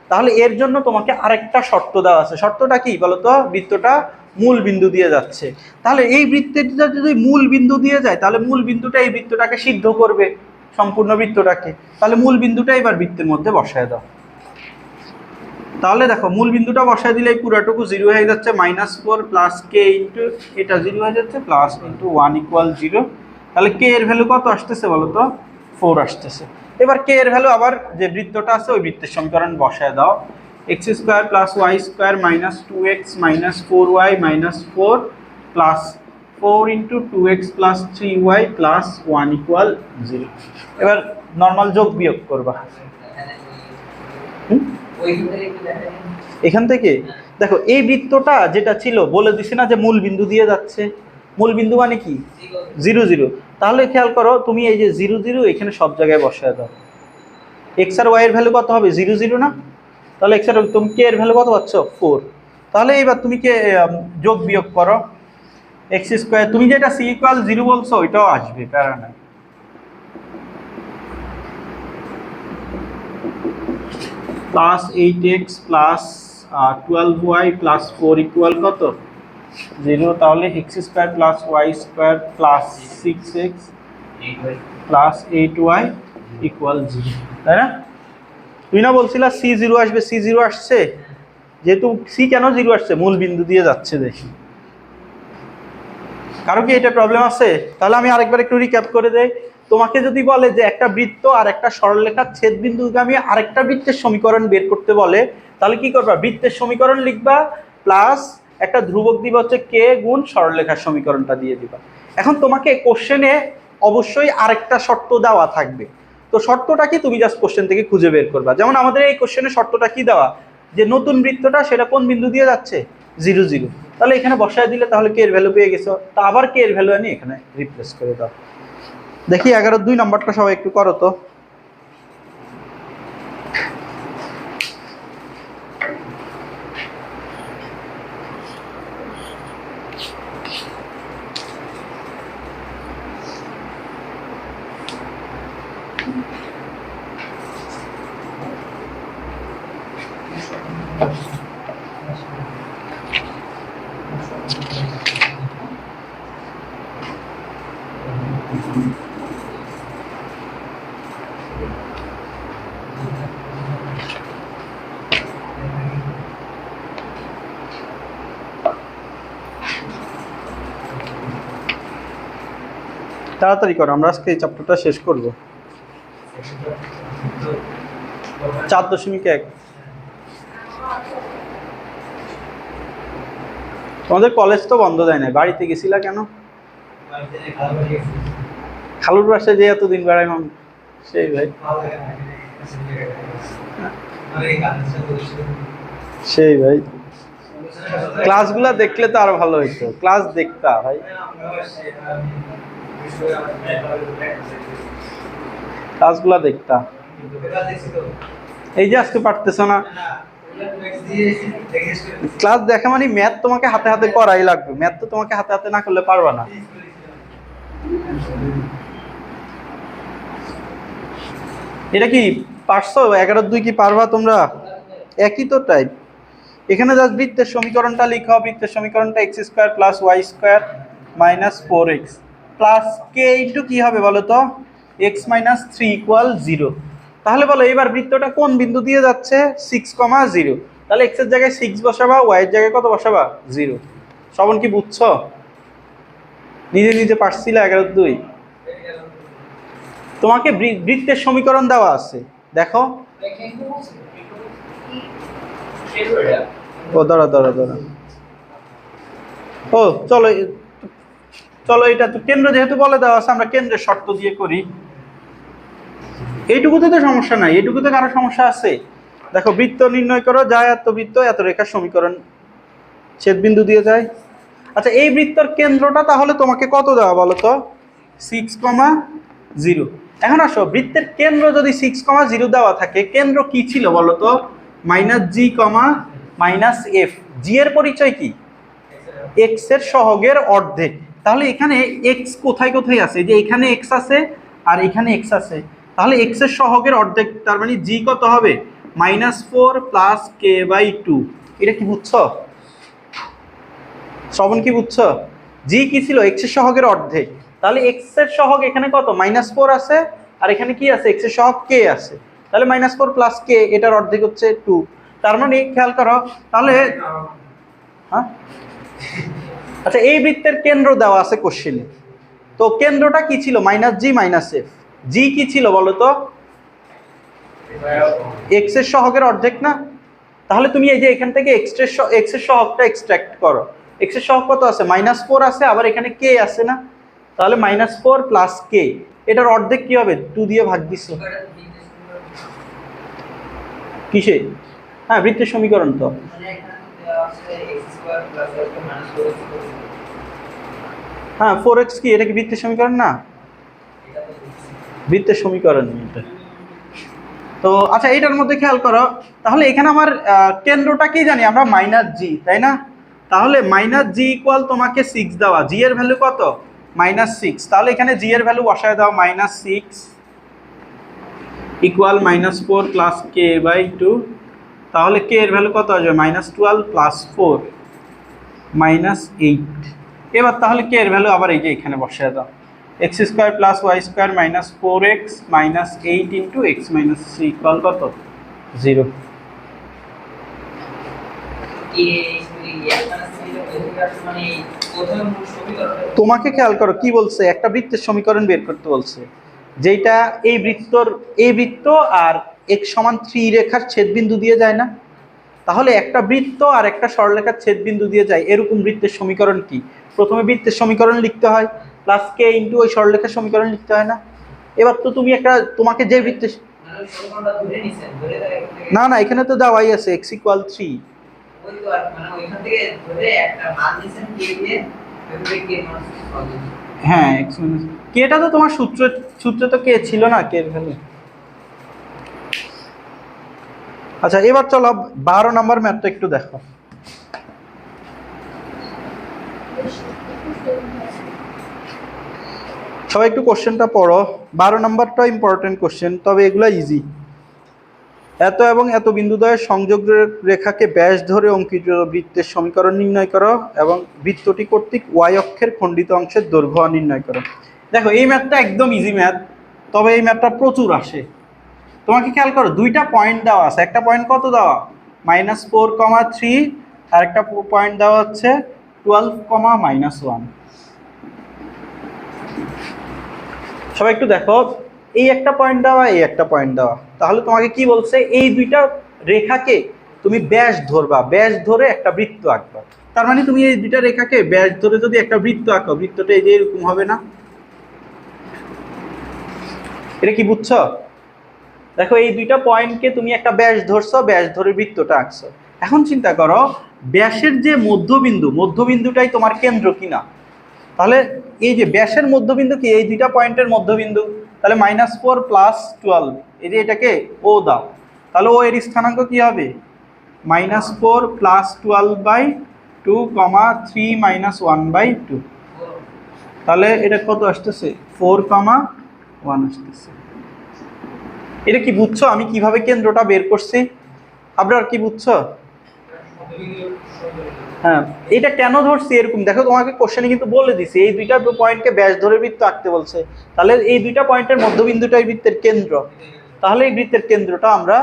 তাহলে এর জন্য তোমাকে আরেকটা শর্ত দেওয়া আছে। শর্তটা কি বলতো? বৃত্তটা মূল বিন্দু দিয়ে যাচ্ছে। তাহলে এই বৃত্তটা যদি মূল বিন্দু দিয়ে যায়, তাহলে মূল বিন্দুটা এই বৃত্তটাকে সিদ্ধ করবে, সম্পূর্ণ বৃত্তটাকে। তাহলে মূল বিন্দুটা এবার বৃত্তের মধ্যে বসায় দাও। তাহলে দেখো মূল বিন্দুটা বসায় দিলে এই পুরাটুকু 0 হয়ে যাচ্ছে, -4 প্লাস k ইন্টু এটা 0 হয়ে যাচ্ছে, প্লাস ইন্টু 1 ইকুয়াল 0। তাহলে k এর ভ্যালু কত আসতেছে বলো তো? 4 আসতেছে। এবার k এর ভ্যালু আবার যে বৃত্তটা আছে ওই বৃত্তের সমীকরণ বসায় দাও, x square plus y square -2x - 4y -4 plus 4 into 2x plus 3y plus 1 equal 0। এবার নর্মাল যোগ বিয়োগ করবা। এখান থেকে দেখো এই বৃত্তটা যেটা ছিল বলে দিছি না যে মূল বিন্দু দিয়ে যাচ্ছে। মূল বিন্দু মানে কি? 0 0। তাহলে খেয়াল করো, তুমি এই যে 0 0 এখানে সব জায়গায় বসায় দাও। x আর y এর ভ্যালু কত হবে? 0 0 না? তাহলে x আর তুমি k এর ভ্যালু কত পাচ্ছ? 4। তাহলে এবার তুমি কে যোগ বিয়োগ করো, x স্কয়ার, তুমি যেটা c ইকুয়াল 0 বলছো ওইটাও আসবে, প্যারা না। Plus 8x plus 12y plus 4 equal কত? 0। তাহলে x square plus y square plus 6x plus 8y equal 0, তাই না? তুই না বলছিলা c0 আসবে, c0 আসছে। যেহেতু c কেন 0 আসছে? মূল বিন্দু দিয়ে যাচ্ছে দেখি। কারো কি এটা প্রবলেম আছে? তাহলে আমি আরেকবার একটু রিক্যাপ করে দেই। তোমাকে যদি বলে যে একটা বৃত্ত আর একটা সরলরেখার ছেদবিন্দুগামী আরেকটা বৃত্তের সমীকরণ বের করতে বলে, তাহলে কি করবা? বৃত্তের সমীকরণ লিখবা প্লাস একটা ধ্রুবক দিবা হচ্ছে কে গুণ সরলরেখার সমীকরণটা দিয়ে দিবা। এখন তোমাকে কোশ্চেনে অবশ্যই আরেকটা শর্ত দেওয়া থাকবে। তো শর্তটা কি তুমি জাস্ট কোশ্চেন থেকে খুঁজে বের করবা। যেমন আমাদের এই কোশ্চেনে শর্তটা কি দেওয়া, যে নতুন বৃত্তটা সেটা কোন বিন্দু দিয়ে যাচ্ছে? 0 0। তাহলে এখানে বসায় দিলে তাহলে কে এর ভ্যালু পেয়ে গেছো, তা আবার কে এর ভ্যালু আনি এখানে রিপ্লেস করে দাও। দেখি 11-2 নাম্বারটা সবাই একটু করো তো। তাড়াতাড়ি করো, আমরা আজকে এই চ্যাপ্টারটা শেষ করব। 4.1 তোমাদের কলেজ তো বন্ধ দেয় না, বাড়িতে গেছিলা কেন? খালুর বাসায় যে এতদিন বেড়াইলাম সেই ভাই, সেই ভাই ক্লাসগুলা দেখলে তো আরো ভালো হইতো, ক্লাস দেখতা ভাই, ক্লাসগুলা দেখতা। এই যে আজকে পারতেছ না ক্লাস দেখা, মানে ম্যাথ তোমাকে হাতে হাতে করাই লাগবে, ম্যাথ তো তোমাকে হাতে হাতে না করলে পারবা না। এটা কি পারছো? 11-2 কি পারবা তোমরা? একই তো টাইপ। এখানে জাস্ট বৃত্তের সমীকরণটা লিখো। বৃত্তের সমীকরণটা x² + y² - 4x plus k into কি হবে বলো তো? x - 3 = 0। তাহলে বলো এবার বৃত্তটা কোন বিন্দু দিয়ে যাচ্ছে? 6, 0। তাহলে x এর জায়গায় 6 বসাবা, y এর জায়গায় কত বসাবা? 0। শ্রবণ কি বুঝছো? নিজে নিজে পারছিলা 11-2? তোমাকে বৃত্তের সমীকরণ দেওয়া আছে, দেখো। ও দাঁড়া দাঁড়া দাঁড়া, ও চলো চলো, এটা তো কেন্দ্র যেহেতু বলে দেওয়া আছে, আমরা কেন্দ্রের শর্ত দিয়ে করি। এইটুকুতে তো সমস্যা নাই, এইটুকুতে কারো সমস্যা আছে? দেখো বৃত্ত নির্ণয় করো, যায় এত বৃত্ত এত রেখার সমীকরণ, ছেদবিন্দু দিয়ে যায়। আচ্ছা এই বৃত্তর কেন্দ্রটা তাহলে তোমাকে কত দেওয়া বলো তো? 6, 0। এখন আসো, বৃত্তের কেন্দ্র যদি 6, 0 দেওয়া থাকে, কেন্দ্র কি ছিল বলো তো? -g, -f। জি এর পরিচয় কি? x এর সহগের অর্ধেক। তাহলে এখানে x কোথায় কোথায় আছে? যে এখানে x আছে আর এখানে x আছে, তাহলে x এর সহগের অর্ধেক, তার মানে g কত হবে? -4 + k/2। এটা কি বুঝছো? শ্রবণ কি বুঝছো? g কি ছিল? x এর সহগের অর্ধেক। তাহলে x এর সহগ এখানে কত? -4 আছে, আর এখানে কি আছে? x এর সহগ k আছে। তাহলে -4 + k, এটার অর্ধেক হচ্ছে 2। তার মানে খেয়াল করো তাহলে, হ্যাঁ আচ্ছা এই বৃত্তের কেন্দ্র দেওয়া আছে কোশ্চেনে, তো কেন্দ্রটা কি ছিল? -g - f। জি কি ছিল বলো তো? x এর সহগের অর্ধেক না? তাহলে তুমি এই যে এখান থেকে x এর সহগটা এক্সট্রাক্ট করো। x এর সহগ কত আছে? -4 আছে, আবার এখানে k আছে না? তাহলে -4 + k, এটার অর্ধেক কি হবে? 2 দিয়ে ভাগ দিছো। কিসে? হ্যাঁ বৃত্তের সমীকরণ তো। হ্যাঁ 4x কি? এটা কি বৃত্তের সমীকরণ না? বৃত্তের সমীকরণ এটা। তো আচ্ছা এইটার মধ্যে খেয়াল করো, তাহলে এখানে আমার কেন্দ্রটা কি জানি আমরা? -g, তাই না? তাহলে -g = তোমাকে 6 দেওয়া, g এর ভ্যালু কত? -6। তাহলে এখানে g এর ভ্যালু বসায় দাও, -6 = -4 + k/2। তাহলে k এর ভ্যালু কত আসবে? -12 + 4 -8। এবার তাহলে k এর ভ্যালু আবার এই যে এখানে বসায় দাও, x² + y² - 4x - 8 × x - 3 = কত? 0। তোমাকে খেয়াল করো কি বলছে, একটা বৃত্তের সমীকরণ বের করতে বলছে, যেটা এই বৃত্ত আর x সমান 3 রেখার ছেদবিন্দু দিয়ে যায় না? তাহলে একটা বৃত্ত আর একটা সরলরেখার ছেদবিন্দু দিয়ে যায়, এরকম বৃত্তের সমীকরণ কি? প্রথমে বৃত্তের সমীকরণ লিখতে হয়, প্লাস কে ইন্টু ওই সরলরেখার সমীকরণ লিখতে হয় না? এবার তো তুমি তোমাকে যে বৃত্তের, না না এখানে তো দেওয়াই আছে x = 3। হ্যাঁ কেটা তো তোমার সূত্রে তো কে ছিল না, কে ভ্যালু। আচ্ছা এবার চলো 12 নম্বর ম্যাথটা একটু দেখো। সবাই একটু কোশ্চেনটা পড়ো, 12 নম্বরটা ইম্পর্টেন্ট কোশ্চেন, তবে এগুলা ইজি। এত এবং এত বিন্দুদ্বয়ের সংযোগ রেখাকে ব্যাস ধরে অঙ্কিত বৃত্তের সমীকরণ নির্ণয় করো এবং বৃত্তটি কর্তৃক y অক্ষের খণ্ডিত অংশের দৈর্ঘ্য নির্ণয় করো। দেখো এই ম্যাথটা একদম ইজি ম্যাথ, তবে এই ম্যাথটা প্রচুর আসে। তোমাকে খেয়াল করো, দুইটা পয়েন্ট দেওয়া আছে, একটা পয়েন্ট কত দেওয়া -4,3, আর একটা পয়েন্ট দেওয়া হচ্ছে 12,-1। সবাই একটু দেখো, এই একটা পয়েন্ট দেওয়া, এই একটা পয়েন্ট দেওয়া, তাহলে তোমাকে কি বলছে, এই দুইটা রেখাকে তুমি ব্যাস ধরবা, ব্যাস ধরে একটা বৃত্ত আঁকবা। তার মানে তুমি এই দুইটা রেখাকে ব্যাস ধরে যদি একটা বৃত্ত আঁকো, বৃত্তটা এই যে এরকম হবে না? এটা কি বুঝছো? দেখো এই দুইটা পয়েন্টকে তুমি একটা ব্যাস ধরছো, ব্যাস ধরে বৃত্তটা আঁকছো। এখন চিন্তা করো, ব্যাসের যে মধ্যবিন্দুটাই তোমার কেন্দ্র কিনা। তাহলে এই যে ব্যাসের মধ্যবিন্দু কি, এই দুইটা পয়েন্টের মধ্যবিন্দু, তাহলে -4 + 12, এই যে এটাকে ও দাও, তাহলে ও এর স্থানাঙ্ক কি হবে -4 + 12/2, 3 - 1/2। তাহলে এটা কত আসতেছে 4,1 আসতেছে। এটা কি বুঝছো আমি কিভাবে কেন্দ্রটা বের করছি? আপনার কি বুঝছো? হ্যাঁ, এটা কেন ধরছি এরকম দেখো, তোমাকে কোশ্চেনে কিন্তু বলে দিছি এই দুইটা পয়েন্টকে ব্যাস ধরে বৃত্ত আঁকতে বলছে, তাহলে এই দুইটা পয়েন্টের মধ্যবিন্দুটাই বৃত্তের কেন্দ্র, তাহলে এই বৃত্তের কেন্দ্রটা আমরা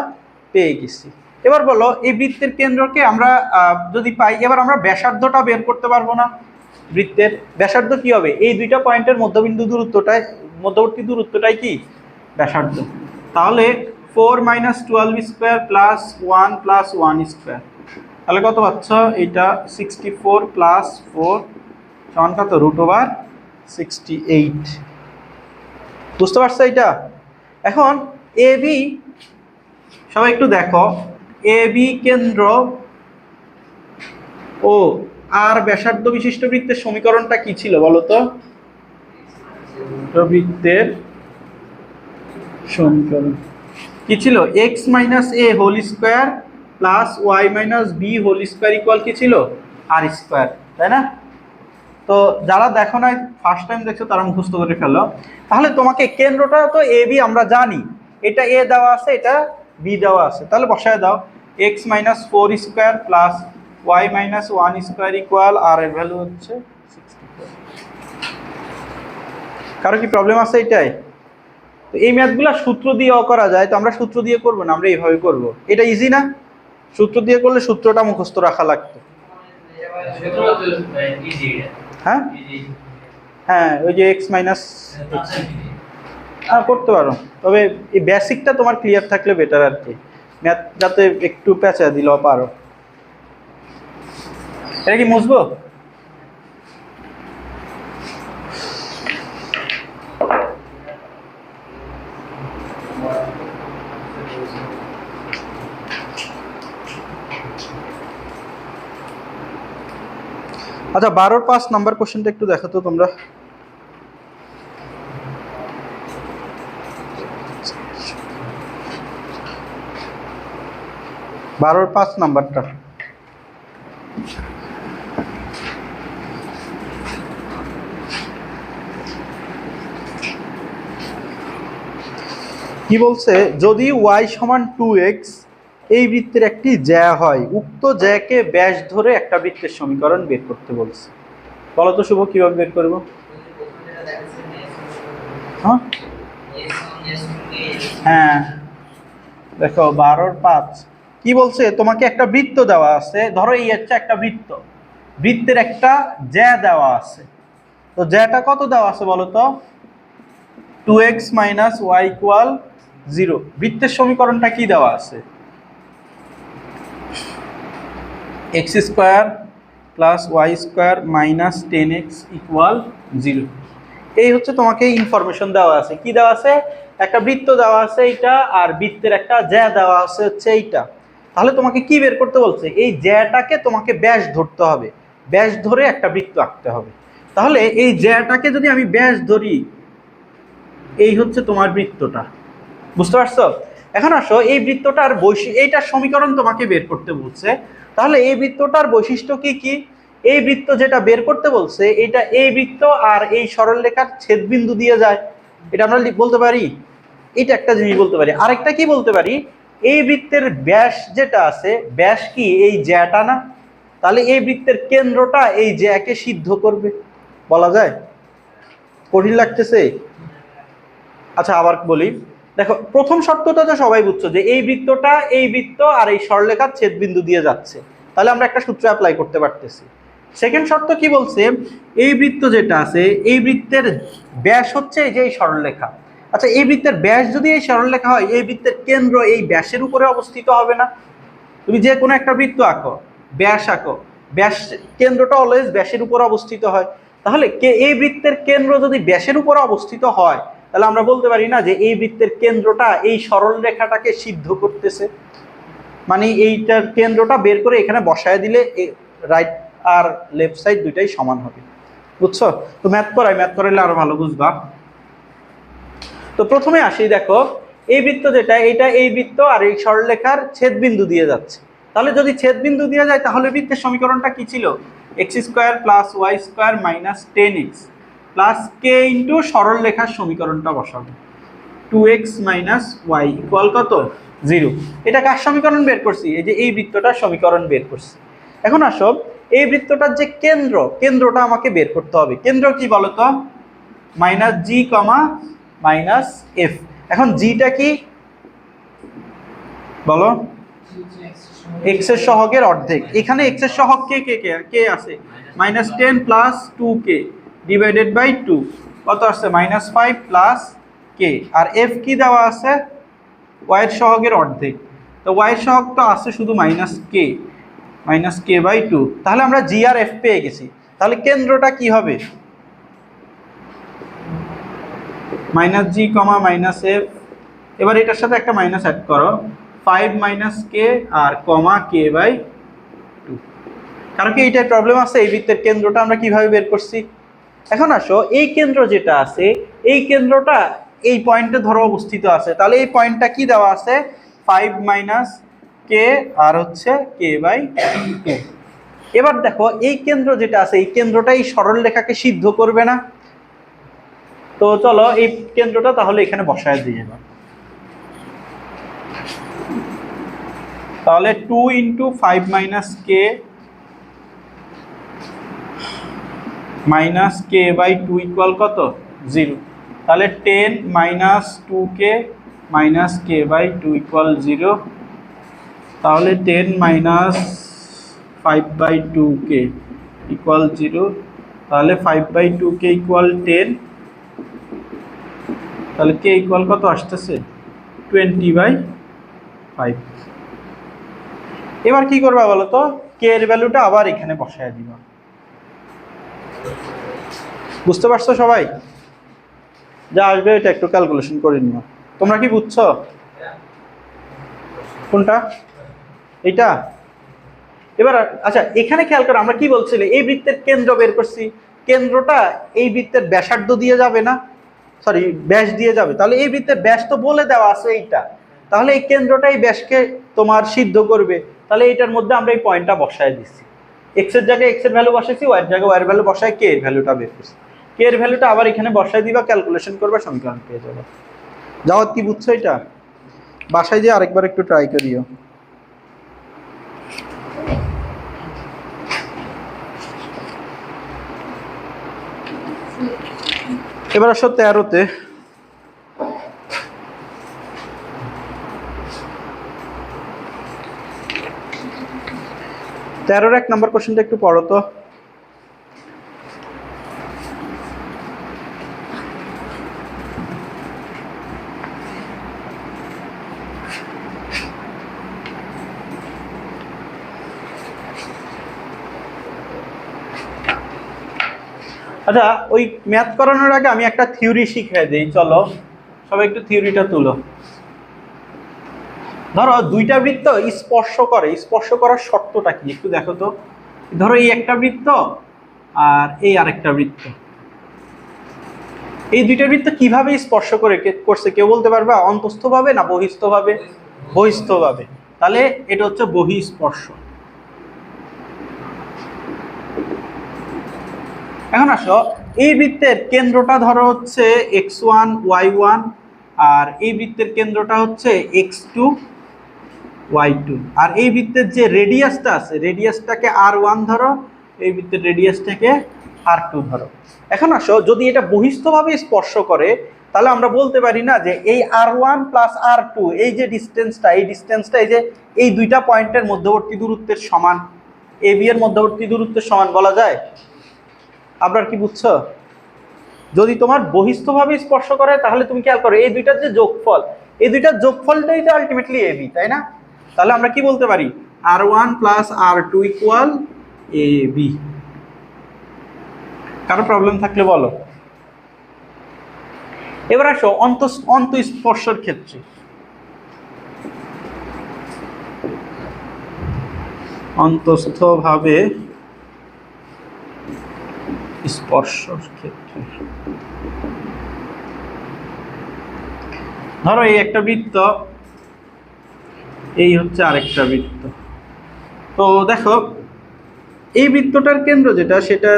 পেয়ে গেছি। এবার বলো এই বৃত্তের কেন্দ্রকে আমরা যদি পাই, এবার আমরা ব্যাসার্ধটা বের করতে পারবো না? বৃত্তের ব্যাসার্ধ কি হবে, এই দুইটা পয়েন্টের মধ্যবর্তী দূরত্বটাই কি ব্যাসার্ধ। তাহলে 4 - 12² + 1 + 1², তাহলে কত পাচ্ছ, এটা 64 + 4 সমান কত √68। বুঝতে পারছো এটা? এখন এ বি, সবাই একটু দেখো, এ বি কেন্দ্র ও আর ব্যাসার্ধ বিশিষ্ট বৃত্তের সমীকরণটা কি ছিল বলো তো? বৃত্তের সমীকরণ কি ছিল, x - a² + y - b² কি ছিল, r², তাই না? তো যারা দেখো নাই, ফার্স্ট টাইম দেখছো, তারা মুখস্থ করে ফেলো। তাহলে তোমাকে কেন্দ্রটা তো এ বি আমরা জানি, এটা এ দেওয়া আছে, এটা বি দেওয়া আছে, তাহলে বসায় দাও x - 4² + y - 1² আর এর ভ্যালু হচ্ছে 64। কারো কি প্রবলেম আছে এটাই? তো এই ম্যাথগুলো সূত্র দিয়েও করা যায়, তো আমরা সূত্র দিয়ে করবো না, আমরা এইভাবে করব। এটা ইজি না? সূত্র দিয়ে করলে সূত্রটা মুখস্থ রাখা লাগতো। হ্যাঁ হ্যাঁ, ওই যে x হ্যাঁ করতে পারো, তবে এই বেসিকটা তোমার ক্লিয়ার থাকলে বেটার আর কি, ম্যাথ যাতে একটু পেঁচা দিলেও পারো। এটা কি মুছবো? আচ্ছা 12 5 নাম্বার কোশ্চেনটা একটু দেখো তো তোমরা। বারোর 5 নাম্বারটা, কি বলছে, যদি y = 2x এই বৃত্তের একটি জ্যা হয়, উক্ত জ্যাকে ব্যাস ধরে একটা বৃত্তের সমীকরণ বের করতে বলছে। বলো তো শুভ, কিভাবে বের করবো? হ্যাঁ দেখো 12 5 কি বলছে, তোমাকে একটা বৃত্ত দেওয়া আছে, ধরো এই হচ্ছে একটা বৃত্ত, বৃত্তের একটা জ্যা দেওয়া আছে। তো জ্যাটা কত দেওয়া আছে বলো তো? 2x minus Y equal 0। বৃত্তের সমীকরণটা কি দেওয়া আছে? x square plus y square minus 10x equal 0। এই হচ্ছে তোমাকে ইনফরমেশন দেওয়া আছে। কি দেওয়া আছে? একটা বৃত্ত দেওয়া আছে এইটা, আর বৃত্তের একটা জ্যা দেওয়া আছে হচ্ছে এইটা। তাহলে তোমাকে কি বের করতে বলছে? এই জ্যাটাকে তোমাকে ব্যাস ধরতে হবে, ব্যাস ধরে একটা বৃত্ত আঁকতে হবে। তাহলে এই জ্যাটাকে যদি আমি ব্যাস ধরি, এই হচ্ছে তোমার বৃত্তটা। বুঝতে পারছো? এখন আসো এই বৃত্তটার এইটার সমীকরণ তোমাকে বের করতে বলছে। তাহলে এই বৃত্তটার বৈশিষ্ট্য কি কি? এই বৃত্ত যেটা বের করতে বলছে, এটা এই বৃত্ত আর এই সরলরেখার ছেদবিন্দু দিয়ে যায়, এটা আমরা বলতে পারি। এটা একটা জিনিস বলতে পারি। আরেকটা কি বলতে পারি? এই বৃত্তের ব্যাস যেটা আছে, ব্যাস কি এই জ্যাটা না? তাহলে এই বৃত্তের কেন্দ্রটা এই জ্যাকে সিদ্ধ করবে, বলা যায়। কঠিন লাগতেছে? আচ্ছা আবার বলি, দেখো প্রথম শর্তটা তো সবাই বুঝছো যে এই বৃত্তটা এই বৃত্ত আর এই সরলরেখার ছেদবিন্দু দিয়ে যাচ্ছে, তাহলে আমরা একটা সূত্র অ্যাপ্লাই করতে পারতেছি। সেকেন্ড শর্ত কি বলছে? এই বৃত্ত যেটা আছে, এই বৃত্তের ব্যাস হচ্ছে এই যে এই সরলরেখা। আচ্ছা এই বৃত্তের ব্যাস যদি এই সরলরেখা হয়, এই বৃত্তের কেন্দ্র এই ব্যাসের উপরে অবস্থিত হবে না? তুমি যে কোনো একটা বৃত্ত আঁকো, ব্যাস আঁকো, ব্যাস কেন্দ্রটা অলওয়েজ ব্যাসের উপর অবস্থিত হয়। তাহলে এই বৃত্তের কেন্দ্র যদি ব্যাসের উপর অবস্থিত হয়, তাহলে আমরা বলতে পারি না যে এই বৃত্তের কেন্দ্রটা এই সরল রেখাটাকে সিদ্ধ করতেছে। মানে এইটার কেন্দ্রটা বের করে এখানে বসায় দিলে রাইট আর লেফট সাইড দুইটাই সমান হবে। বুঝছো? তো ম্যাথ করাইলে আরো ভালো বুঝবা। তো প্রথমে আসি, দেখো এই বৃত্ত যেটা, এটা এই বৃত্ত আর এই সরলরেখার ছেদবিন্দু দিয়ে যাচ্ছে। তাহলে যদি ছেদবিন্দু দিয়ে যায়, তাহলে বৃত্তের সমীকরণটা কি ছিল? X square plus y square minus 10x plus k into সরলরেখার সমীকরণটা বসাবো, 2x মাইনাস ওয়াই ইকুয়াল কত? 0। এটা কার সমীকরণ বের করছি? এই যে এই বৃত্তটার সমীকরণ বের করছি। এখন আসো এই বৃত্তটার যে কেন্দ্রটা আমাকে বের করতে হবে। কেন্দ্র কি বলতো? মাইনাস জি কমা মাইনাস এফ। এখন জিটা কি বলো? এক্স এর সহগের অর্ধেক। এখানে এক্স এর সহগ কে কে কে কে আছে? Minus 10 plus 2k divided by 2 কত আসছে? মাইনাস 5 প্লাস কে। আর এফ কি দেওয়া আছে? ওয়াই এর সহগের অর্ধেক। তো ওয়াই এর সহগ তো আছে শুধু মাইনাস কে বাই 2। তাহলে আমরা জি আর এফ পেয়ে গেছি। তাহলে কেন্দ্রটা কি হবে? মাইনাস জি কমা মাইনাস এফ। এবার এটার সাথে একটা মাইনাস অ্যাড করো, 5 minus K R comma K by 2। কারণ কি এইটার প্রবলেম আছে, এই বৃত্তের কেন্দ্রটা আমরা কিভাবে বের করছি। এখন আসো এই কেন্দ্র যেটা আছে, এই কেন্দ্রটা এই পয়েন্টে ধরো অবস্থিত আছে। তাহলে এই পয়েন্টটা কি দেওয়া আছে? 5 মাইনাস কে আর হচ্ছে কে বাই 2। এবার দেখো এই কেন্দ্র যেটা আছে, এই কেন্দ্রটা এই সরল রেখাকে সিদ্ধ করবে না? তো চলো এই কেন্দ্রটা তাহলে এখানে বসায় দিয়ে যাবো। তাহলে 2 ইন্টু 5 minus k minus k by 2 equal কত? 0। তাহলে 10 minus 2k minus k by 2 equal 0। তাহলে 10 মাইনাস 5 বাই 2k ইকুয়াল 0। তাহলে 5 বাই 2k ইকুয়াল 10। তাহলে কে ইকুয়াল কত আসতেছে? 20 বাই 5। এবার কি করবা বলো তো? কে এর ভ্যালুটা আবার এখানে বসায় দিবা। বুঝতে পারছো সবাই? যা আসবে এটা একটু ক্যালকুলেশন করে নিও। তোমরা কি বুঝছো? কোনটা? এইটা? এবার আচ্ছা এখানে খেয়াল করো, আমরা কি বলছিলে? এই বৃত্তের কেন্দ্র বের করছি, কেন্দ্রটা এই বৃত্তের ব্যাসার্ধ দিয়ে যাবে না, সরি ব্যাস দিয়ে যাবে। তাহলে এই বৃত্তের ব্যাস তো বলে দেওয়া আছে এইটা, তাহলে এই কেন্দ্রটা এই ব্যাসকে তোমার সিদ্ধ করবে। তাহলে এইটার মধ্যে আমরা এই পয়েন্টটা বসায় দিচ্ছি, এক্স এর জায়গায় এক্স এর ভ্যালু বসাইছি, ওয়াই এর জায়গায় ওয়াই এর ভ্যালু বসায় কে এর ভ্যালুটা বের করছি। কে এর ভ্যালুটা আবার এখানে বসায় দিবা, ক্যালকুলেশন করবে, সমীকরণ পেয়ে যাবে। যাওয়াত কি বুঝছো এটা? বাসায় দিয়ে আরেকবার একটু ট্রাই করিও। এবার আসো 13-তে। 13-র 1 নম্বর কোশ্চেনটা একটু পড়ো তো। আচ্ছা, ওই ম্যাথ করানোর আগে আমি একটা থিওরি শিখিয়ে দিই, চলো সবাই একটু থিওরিটা তুলো। ধরো দুইটা বৃত্ত স্পর্শ করে, স্পর্শ করার শর্তটা কি একটু দেখো তো। ধরো এই একটা বৃত্ত আর এই আরেকটা বৃত্ত, এই দুইটা বৃত্ত কিভাবে স্পর্শ করছে কেউ বলতে পারবে? অন্তস্থভাবে না বহিস্থভাবে? বহিস্থভাবে। তাহলে এটা হচ্ছে বহিঃস্পর্শ। এখন আসো, এই বৃত্তের কেন্দ্রটা ধরো হচ্ছে x1 y1, আর এই বৃত্তের কেন্দ্রটা হচ্ছে x2 y2, আর এই বৃত্তের যে রেডিয়াসটা আছে রেডিয়াসটাকে r1 ধরো, এই বৃত্তের রেডিয়াসটাকে r2 ধরো। এখন আসো, যদি এটা বহিস্থভাবে স্পর্শ করে তাহলে আমরা বলতে পারি না যে এই r1 প্লাস r2 এই যে ডিস্টেন্সটা, এই ডিস্টেন্সটা এই যে এই দুইটা পয়েন্টের মধ্যবর্তী দূরত্বের সমান, এ বি এর মধ্যবর্তী দূরত্বের সমান বলা যায়? আপনার কি বুঝছো? যদি তোমার বহিস্থভাবে স্পর্শ করে তাহলে তুমি খেয়াল করো এই দুইটার যে যোগফল, এই দুইটার যোগফলটাই তো আলটিমেটলি এ বি, তাই না? তাহলে আমরা কি বলতে পারি? r1 plus r2 equal A B. কারো প্রবলেম থাকলে বলো। এবার আসো অন্তঃস্পর্শের ক্ষেত্রে। অন্তস্থভাবে স্পর্শের ক্ষেত্রে ধরো এই একটা বৃত্ত, এই হচ্ছে আরেকটা বৃত্ত। তো দেখো এই বৃত্তটার কেন্দ্র যেটা, সেটা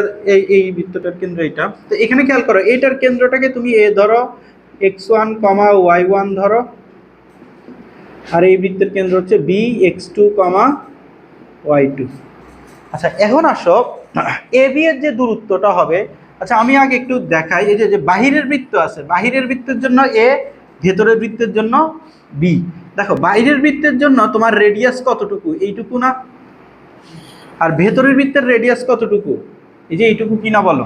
এই বৃত্তটার কেন্দ্র এটা। তো এখানে খেয়াল করো, এইটার কেন্দ্রটাকে তুমি এ ধরো, x1, y1 ধরো, আর এই বৃত্তের কেন্দ্র হচ্ছে বি, x2, y2। আচ্ছা, এখন আসো এ বি এর যে দূরত্বটা হবে, আচ্ছা আমি আগে একটু দেখাই। এই যে বাহিরের বৃত্ত আছে, বাহিরের বৃত্তের জন্য এ, ভেতরের বৃত্তের জন্য বি। দেখো বাইরের বৃত্তের জন্য তোমার রেডিয়াস কতটুকু? এইটুকু না? আর ভেতরের বৃত্তের রেডিয়াস কতটুকু? এই যে এইটুকু কিনা বলো?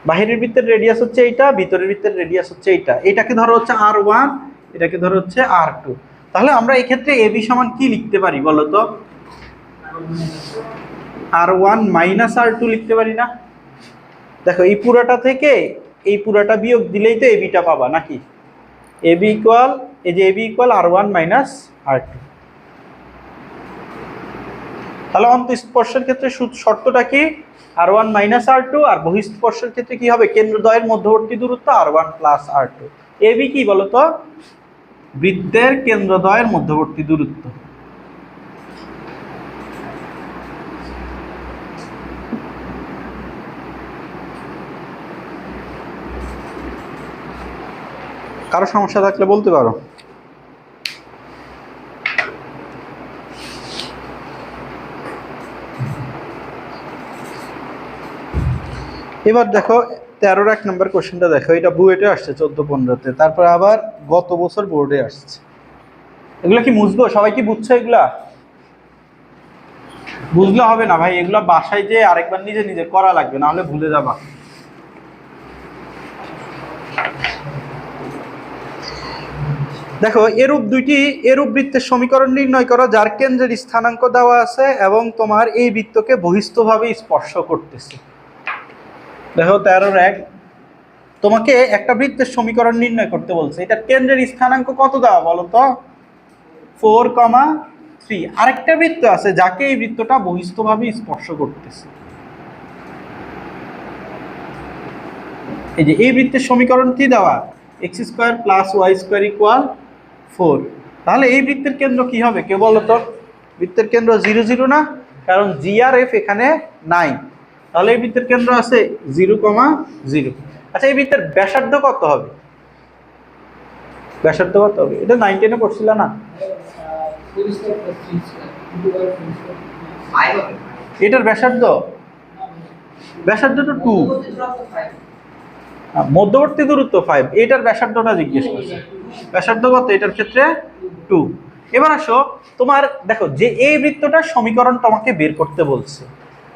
বাহিরের বৃত্তের রেডিয়াস হচ্ছে এইটা, ভিতরের বৃত্তের রেডিয়াস হচ্ছে এইটা। এটাকে ধরো হচ্ছে r1, এটাকে ধরো হচ্ছে r2। তাহলে আমরা এই ক্ষেত্রে এ বি সমান কি লিখতে পারি বলো তো? r1 মাইনাস r2 লিখতে পারি না? দেখো এই পুরাটা থেকে এই পুরাটা বিয়োগ দিলেই তো এবিটা পাবা নাকি? এবি ইকুয়াল, এই যে AB equal r1 minus r2। তাহলে অন্তঃস্পর্শের ক্ষেত্রে শর্তটা কি? r1 মাইনাস r2, আর বহিঃস্পর্শের ক্ষেত্রে কি হবে? কেন্দ্রদ্বয়ের মধ্যবর্তী দূরত্ব r1 প্লাস r2। এবি কি বলতো? বৃত্তের কেন্দ্রদ্বয়ের মধ্যবর্তী দূরত্ব। কারো সমস্যা থাকলে বলতে পারো। এবার দেখো 13-র 1 নম্বর কোশ্চেনটা দেখো, এটা বুয়েটে আসছে 14-15-তে, তারপর আবার গত বছর বোর্ডে আসছে। এগুলা কি বুঝবো? সবাই কি বুঝছো? এগুলা বুঝলে হবে না ভাই, এগুলা বাসায় যে আরেকবার নিজে নিজে করা লাগবে, না হলে ভুলে যাবা। দেখো এরূপ বৃত্তের সমীকরণ নির্ণয় করো যার কেন্দ্রের স্থানাঙ্ক দেওয়া আছে এবং তোমার এই বৃত্তকে বহিস্থভাবে স্পর্শ করতেছে। দেখো 13-র 1, তোমাকে একটা বৃত্তের সমীকরণ নির্ণয় করতে বলছে, এটার কেন্দ্রের স্থানাঙ্ক কত দেওয়া বলো তো? 4,3। আরেকটা বৃত্ত আছে যাকে এই বৃত্তটা বহিস্থভাবে স্পর্শ করতেছে। এই যে এই বৃত্তের সমীকরণ কি দেওয়া? x² plus y² equal 4। তাহলে এই বৃত্তের কেন্দ্র কি হবে কেউ বলো তো? বৃত্তের কেন্দ্র 0, 0 না? কারণ জি আর এফ এখানে নাই। তাহলে এই বৃত্তের কেন্দ্র আছে 0, 0। আচ্ছা, এই বৃত্তের ব্যাসার্ধ কত হবে? ব্যাসার্ধ কত হবে? এটা 9, 10-এ পড়ছিল না? এটার ব্যাসার্ধ তো 2, মধ্যবর্তী দূরত্ব 5। এটার ব্যাসার্ধটা জিজ্ঞেস করছে। ব্যাসার্ধ কত এটার ক্ষেত্রে? 2। এবার আসো, তোমার দেখো যে এই বৃত্তটার সমীকরণ তোমাকে বের করতে বলছে।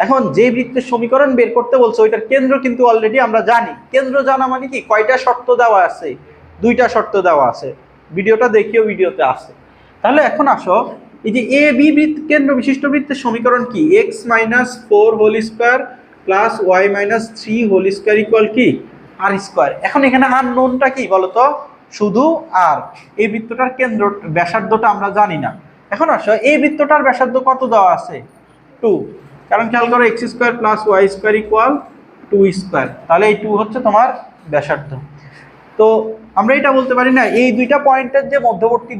এখন যে বৃত্তের সমীকরণ বের করতে বলছে ওইটার কেন্দ্র কিন্তু অলরেডি আমরা জানি। কেন্দ্র জানা মানে কি? কয়টা শর্ত দেওয়া আছে? 2টা শর্ত দেওয়া আছে। ভিডিওটা দেখিও, ভিডিওতে আছে। তাহলে এখন আসো, এই যে এ বি বৃত্ত কেন্দ্র বিশিষ্ট বৃত্তের সমীকরণ কি? x - 4 whole square plus y minus 3 whole square equal কি আর স্কয়ার। এখন এখানে আর নোনটা কি বলতো, শুধু আর। এই বৃত্তটার কেন্দ্র ব্যাসার্ধটা আমরা জানি না। এখন আসো এই বৃত্তটার ব্যাসার্ধ কত দেওয়া আছে, 2। কারণ খেয়াল করো x square plus y square equal 2 square, তাহলে এই 2 হচ্ছে তোমার ব্যাসার্ধ। তো আমরা এটা বলতে পারি না এই দুইটা পয়েন্টের যে মধ্যবর্তী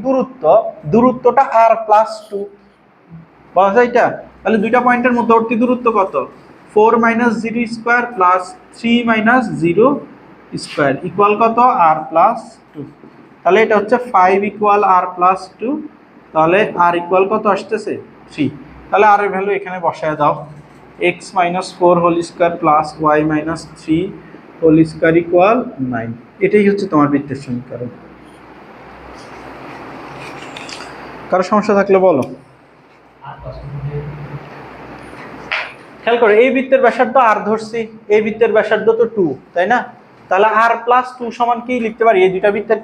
দূরত্বটা আর প্লাস 2 বলা যায় এটা। তাহলে দুইটা পয়েন্টের মধ্যবর্তী দূরত্ব কত, 4 minus 0 square plus 3 minus 0 square equal কত, আর প্লাস 2। তাহলে এটা হচ্ছে 5 ইকুয়াল আর প্লাস 2, তাহলে আর ইকুয়াল কত আসতেছে 3। তাহলে আর এর ভ্যালু এখানে বসায় দাও, x minus 4 whole square plus y minus 3 whole square equal 9। এটাই হচ্ছে তোমার বৃত্তের সমীকরণ। কারো সমস্যা থাকলে বলো। খেয়াল করো এই বৃত্তের ব্যাসার্ধ আর ধরছি, এই বৃত্তের ব্যাসার্ধ তো 2, তাই না? তাহলে আর প্লাস 2 সমান কি লিখতে পারি, এই দুইটা বৃত্তের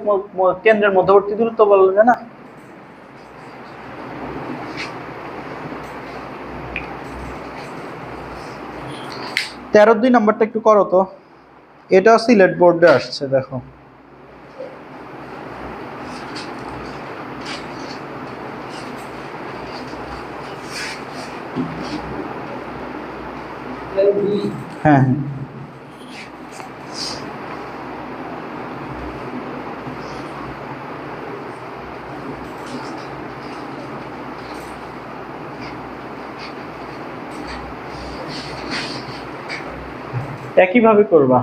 কেন্দ্রের মধ্যবর্তী দূরত্ব বলা যায় না? তেরো 2 নাম্বারটা একটু করো তো, এটা সিলেট বোর্ডে আসছে দেখো। হ্যাঁ হ্যাঁ, একইভাবে করবা।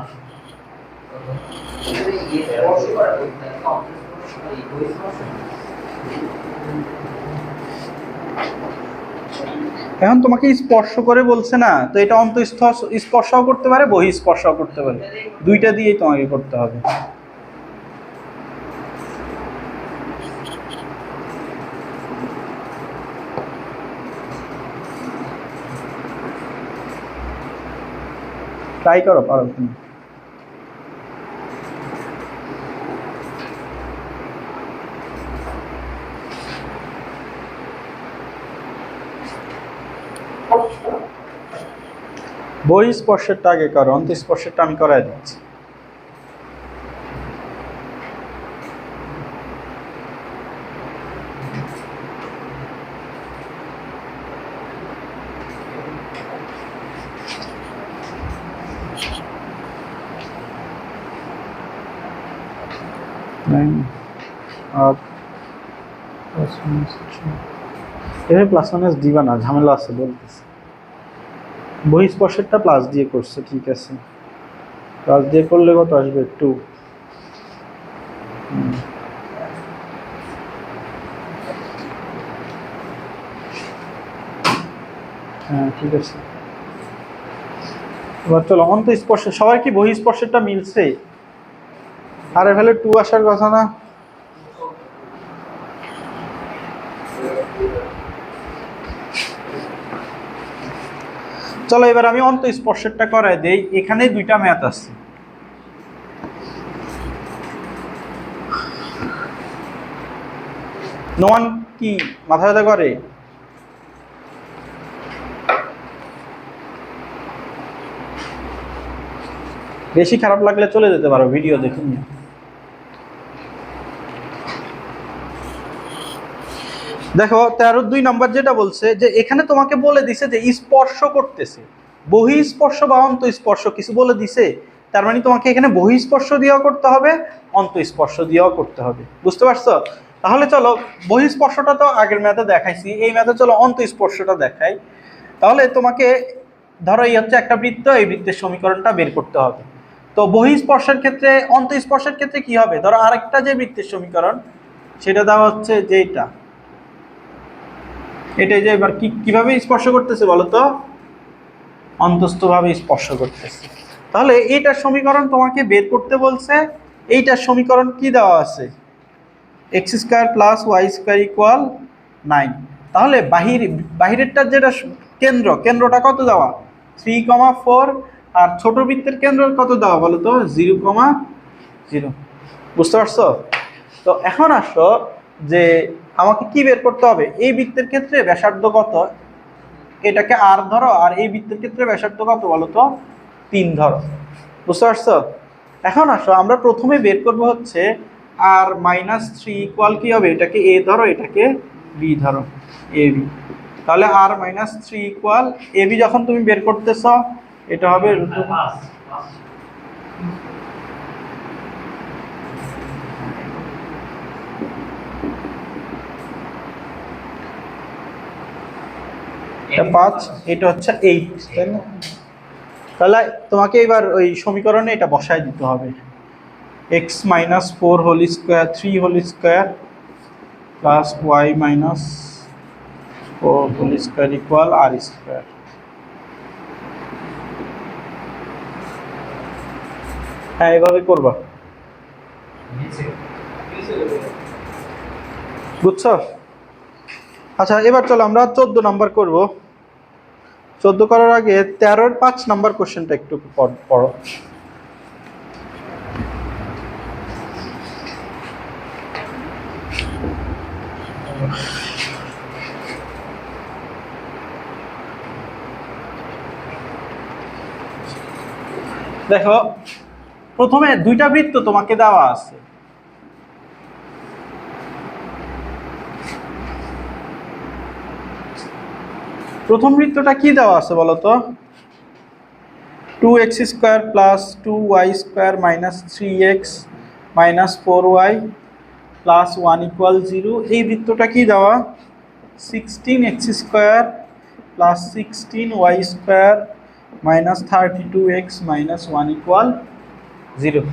এখন তোমাকে স্পর্শ করে বলছে না, তো এটা স্পর্শও করতে পারে বহিঃস্পর্শও করতে পারে, দুইটা দিয়েই তোমাকে করতে হবে। ট্রাই করো, পারো তুমি। বহিঃস্পর্শেরটা আগে করো, অন্তঃস্পর্শেরটা আমি করাই দিচ্ছি। এভাবে প্লাস মাইনাস দিবা না, ঝামেলা আছে বলতেছে। বহিঃস্পর্শেরটা প্লাস দিয়ে করছে, ঠিক আছে, প্লাস দিয়ে করলে কত আসবে 2। হ্যাঁ ঠিক আছে। এবার চলো অন্তঃস্পর্শ, সবার কি বহিঃস্পর্শেরটা মিলছে? আর এর ভ্যালু 2 আসার কথা না? চলো এবার আমি অন্তঃস্পর্শেরটা করাই দেই। এখানে দুইটা ম্যাথ আছে, নোমান কি মাথা ব্যথা করে? বেশি খারাপ লাগলে চলে যেতে পারো, ভিডিও দেখে নিও। দেখো 13-2 নাম্বার যেটা বলছে যে এখানে তোমাকে বলে দিছে যে স্পর্শ করতেছে, বহিঃস্পর্শ বা অন্তঃস্পর্শ কিছু বলে দিছে। তার মানে তোমাকে এখানে বহিঃস্পর্শ দিয়েও করতে হবে, অন্তঃস্পর্শ দিয়েও করতে হবে, বুঝতে পারছো? তাহলে চলো বহিঃস্পর্শটা তো আগের ম্যাথে দেখাইছি, এই ম্যাথে চলো অন্তঃস্পর্শটা দেখাই। তাহলে তোমাকে ধরো এই হচ্ছে একটা বৃত্ত, এই বৃত্তের সমীকরণটা বের করতে হবে। তো বহিঃস্পর্শের ক্ষেত্রে, অন্তঃস্পর্শের ক্ষেত্রে কি হবে, ধরো আরেকটা যে বৃত্তের সমীকরণ সেটা দেওয়া হচ্ছে যে এটাই যে এবার কিভাবে স্পর্শ করতেছে বলো তো, অন্তস্থভাবে স্পর্শ করতেছে। তাহলে এইটার সমীকরণ তোমাকে বের করতে বলছে। এইটার সমীকরণ কি দেওয়া আছে, x square plus y square equal 9। তাহলে বাহিরেরটার যেটা কেন্দ্রটা কত দেওয়া, 3,4, আর ছোট বৃত্তের কেন্দ্র কত দেওয়া বলো তো, 0,0। বুঝতে পারছো? তো এখন আসো যে আমাকে কি বের করতে হবে, এই বৃত্তের ক্ষেত্রে ব্যাসার্ধ কত, এটাকে আর ধরো, আর এই বৃত্তের ক্ষেত্রে ব্যাসার্ধ কত বলো তো 3 ধরো। বুঝতে পারছো? এখন আসো আমরা প্রথমে বের করব হচ্ছে আর -3 ইকুয়াল কি হবে, এটাকে এ ধরো এটাকে বি ধরো, এ বি। তাহলে আর -3 ইকুয়াল এ বি যখন তুমি বের করতেছ এটা হবে এটা 5, এটা হচ্ছে 8, তাই না? তাহলে তোমাকে এবার ওই সমীকরণে এটা বসায় দিতে হবে, x - 4 whole square 3 whole square plus y - 4 whole square equal r square. হ্যাঁ এভাবে করবা, বুঝছো? আচ্ছা এবার চলো আমরা 14 নাম্বার করব। 14 করার আগে 13-এর 5 নাম্বার কোশ্চেনটা একটু পড়ো। দেখো প্রথমে দুইটা বৃত্ত তোমাকে দেওয়া আছে, প্রথম বৃত্তটা কি দেওয়া আছে বলো তো, 2x square plus 2y square minus 3x minus 4y plus 1 equal 0। এই বৃত্তটা কি দেওয়া, 16x square plus 16y square minus 32x minus 1 equal 0।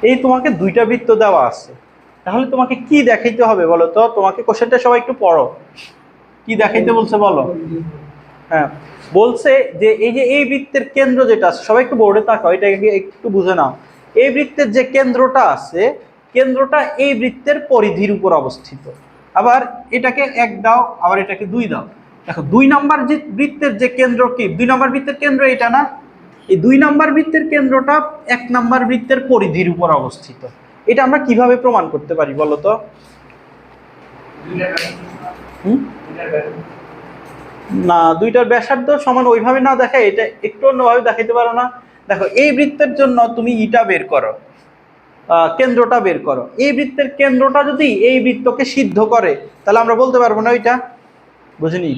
এই তোমাকে দুইটা বৃত্ত দেওয়া আছে, তাহলে তোমাকে কি দেখাইতে হবে বলো তো? তোমাকে কোশ্চেনটা সবাই একটু পড়ো, কি দেখাইতে বলছে বলো? হ্যাঁ বলছে যে এই যে এই বৃত্তের কেন্দ্র যেটা আছে, সবাই একটু বোর্ডে তাকাও, এটাকে একটু বুঝে নাও। এই বৃত্তের যে কেন্দ্রটা আছে, কেন্দ্রটা এই বৃত্তের পরিধির উপর অবস্থিত। আবার এটাকে 1 দাও, আবার এটাকে 2 দাও। দেখো 2 নাম্বার যে বৃত্তের যে কেন্দ্র কি, 2 নাম্বার বৃত্তের কেন্দ্র এটা না? এই 2 নাম্বার বৃত্তের কেন্দ্রটা 1 নাম্বার বৃত্তের পরিধির উপর অবস্থিত। এটা আমরা কিভাবে প্রমাণ করতে পারি বলো তো? না, দুইটার ব্যাসার্ধ সমান ওইভাবে না দেখায়, এটা একটু অন্যভাবে দেখাইতে পারো না? দেখো এই বৃত্তের জন্য তুমি ইটা বের করো, কেন্দ্রটা বের করো। এই বৃত্তের কেন্দ্রটা যদি এই বৃত্তকে সিদ্ধ করে তাহলে আমরা বলতে পারবো না ওইটা, বুঝিনি?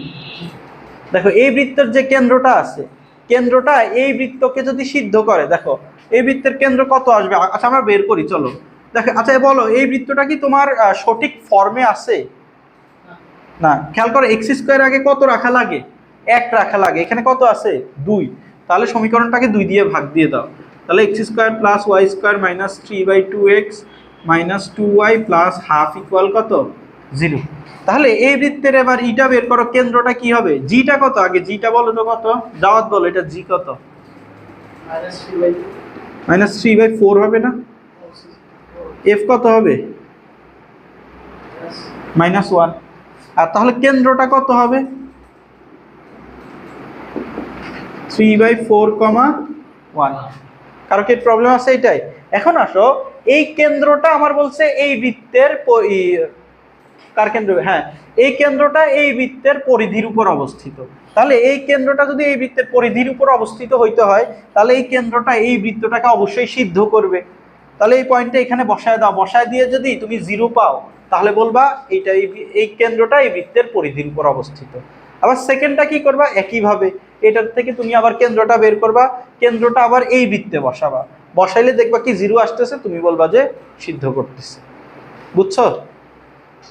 দেখো এই বৃত্তের যে কেন্দ্রটা আছে, কেন্দ্রটা এই বৃত্তকে যদি সিদ্ধ করে, দেখো এই বৃত্তের কেন্দ্র কত আসবে, আচ্ছা আমরা বের করি চলো। দেখো আচ্ছা বলো এই বৃত্তটা কি তোমার সঠিক ফর্মে আছে? না, খেয়াল করো এক্স স্কোয়ার আগে কত রাখা লাগে, 1 রাখা লাগে, এখানে কত আছে 2। তাহলে সমীকরণটাকে 2 দিয়ে ভাগ দিয়ে দাও, তাহলে x square plus y square minus 3/2x minus 2y plus half equal কত 0। তাহলে এই বৃত্তের এবার ইটা বের করো, কেন্দ্রটা কি হবে, জিটা কত, আগে জিটা বলো তো কত, দাওয়াত বলো, এটা জি কত, -3/4 হবে না? এফ কত হবে -1। আর তাহলে কেন্দ্রটা কত হবে 3/4, 1। কারো কি প্রবলেম আছে এটাই? এখন আসো এই কেন্দ্রটা আমার বলছে এই বৃত্তের কার কেন্দ্র, হ্যাঁ এই কেন্দ্রটা এই বৃত্তের পরিধির উপর অবস্থিত। তাহলে এই কেন্দ্রটা যদি এই বৃত্তের পরিধির উপর অবস্থিত হইতে হয়, তাহলে এই কেন্দ্রটা এই বৃত্তটাকে অবশ্যই সিদ্ধ করবে। তাহলে এই পয়েন্টটা এখানে বসায় দাও, বসায় দিয়ে যদি তুমি 0 পাও তাহলে বলবা এইটা এই কেন্দ্রটা এই বৃত্তের পরিধির উপর অবস্থিত। আবার সেকেন্ডটা কি করবা, একইভাবে এটার থেকে তুমি আবার কেন্দ্রটা বের করবা, কেন্দ্রটা আবার এই বৃত্তে বসাবা, বসাইলে দেখবা কি 0 আসতেছে, তুমি বলবা যে সিদ্ধ করতেছে। বুঝছো?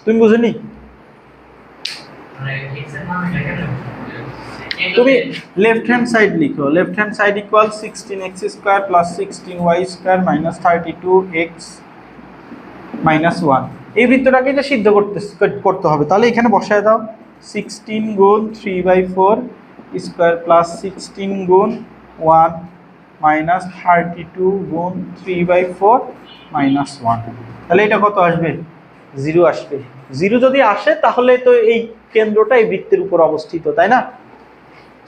তুমি বুঝনি? তুমি লেফট হ্যান্ড সাইড লিখো, left hand side equal 16x square plus 16y square minus 32x minus 1। এই বৃত্তটাকে এটা সিদ্ধ করতে হবে, তাহলে এখানে বসায় দাও 16 গুণ 3/4 স্কয়ার প্লাস 16 গুণ 1 মাইনাস 32 গুণ 3/4 মাইনাস 1। তাহলে এটা কত আসবে, 0 আসবে। 0 যদি আসে তাহলে তো এই কেন্দ্রটা এই বৃত্তের উপর অবস্থিত, তাই না?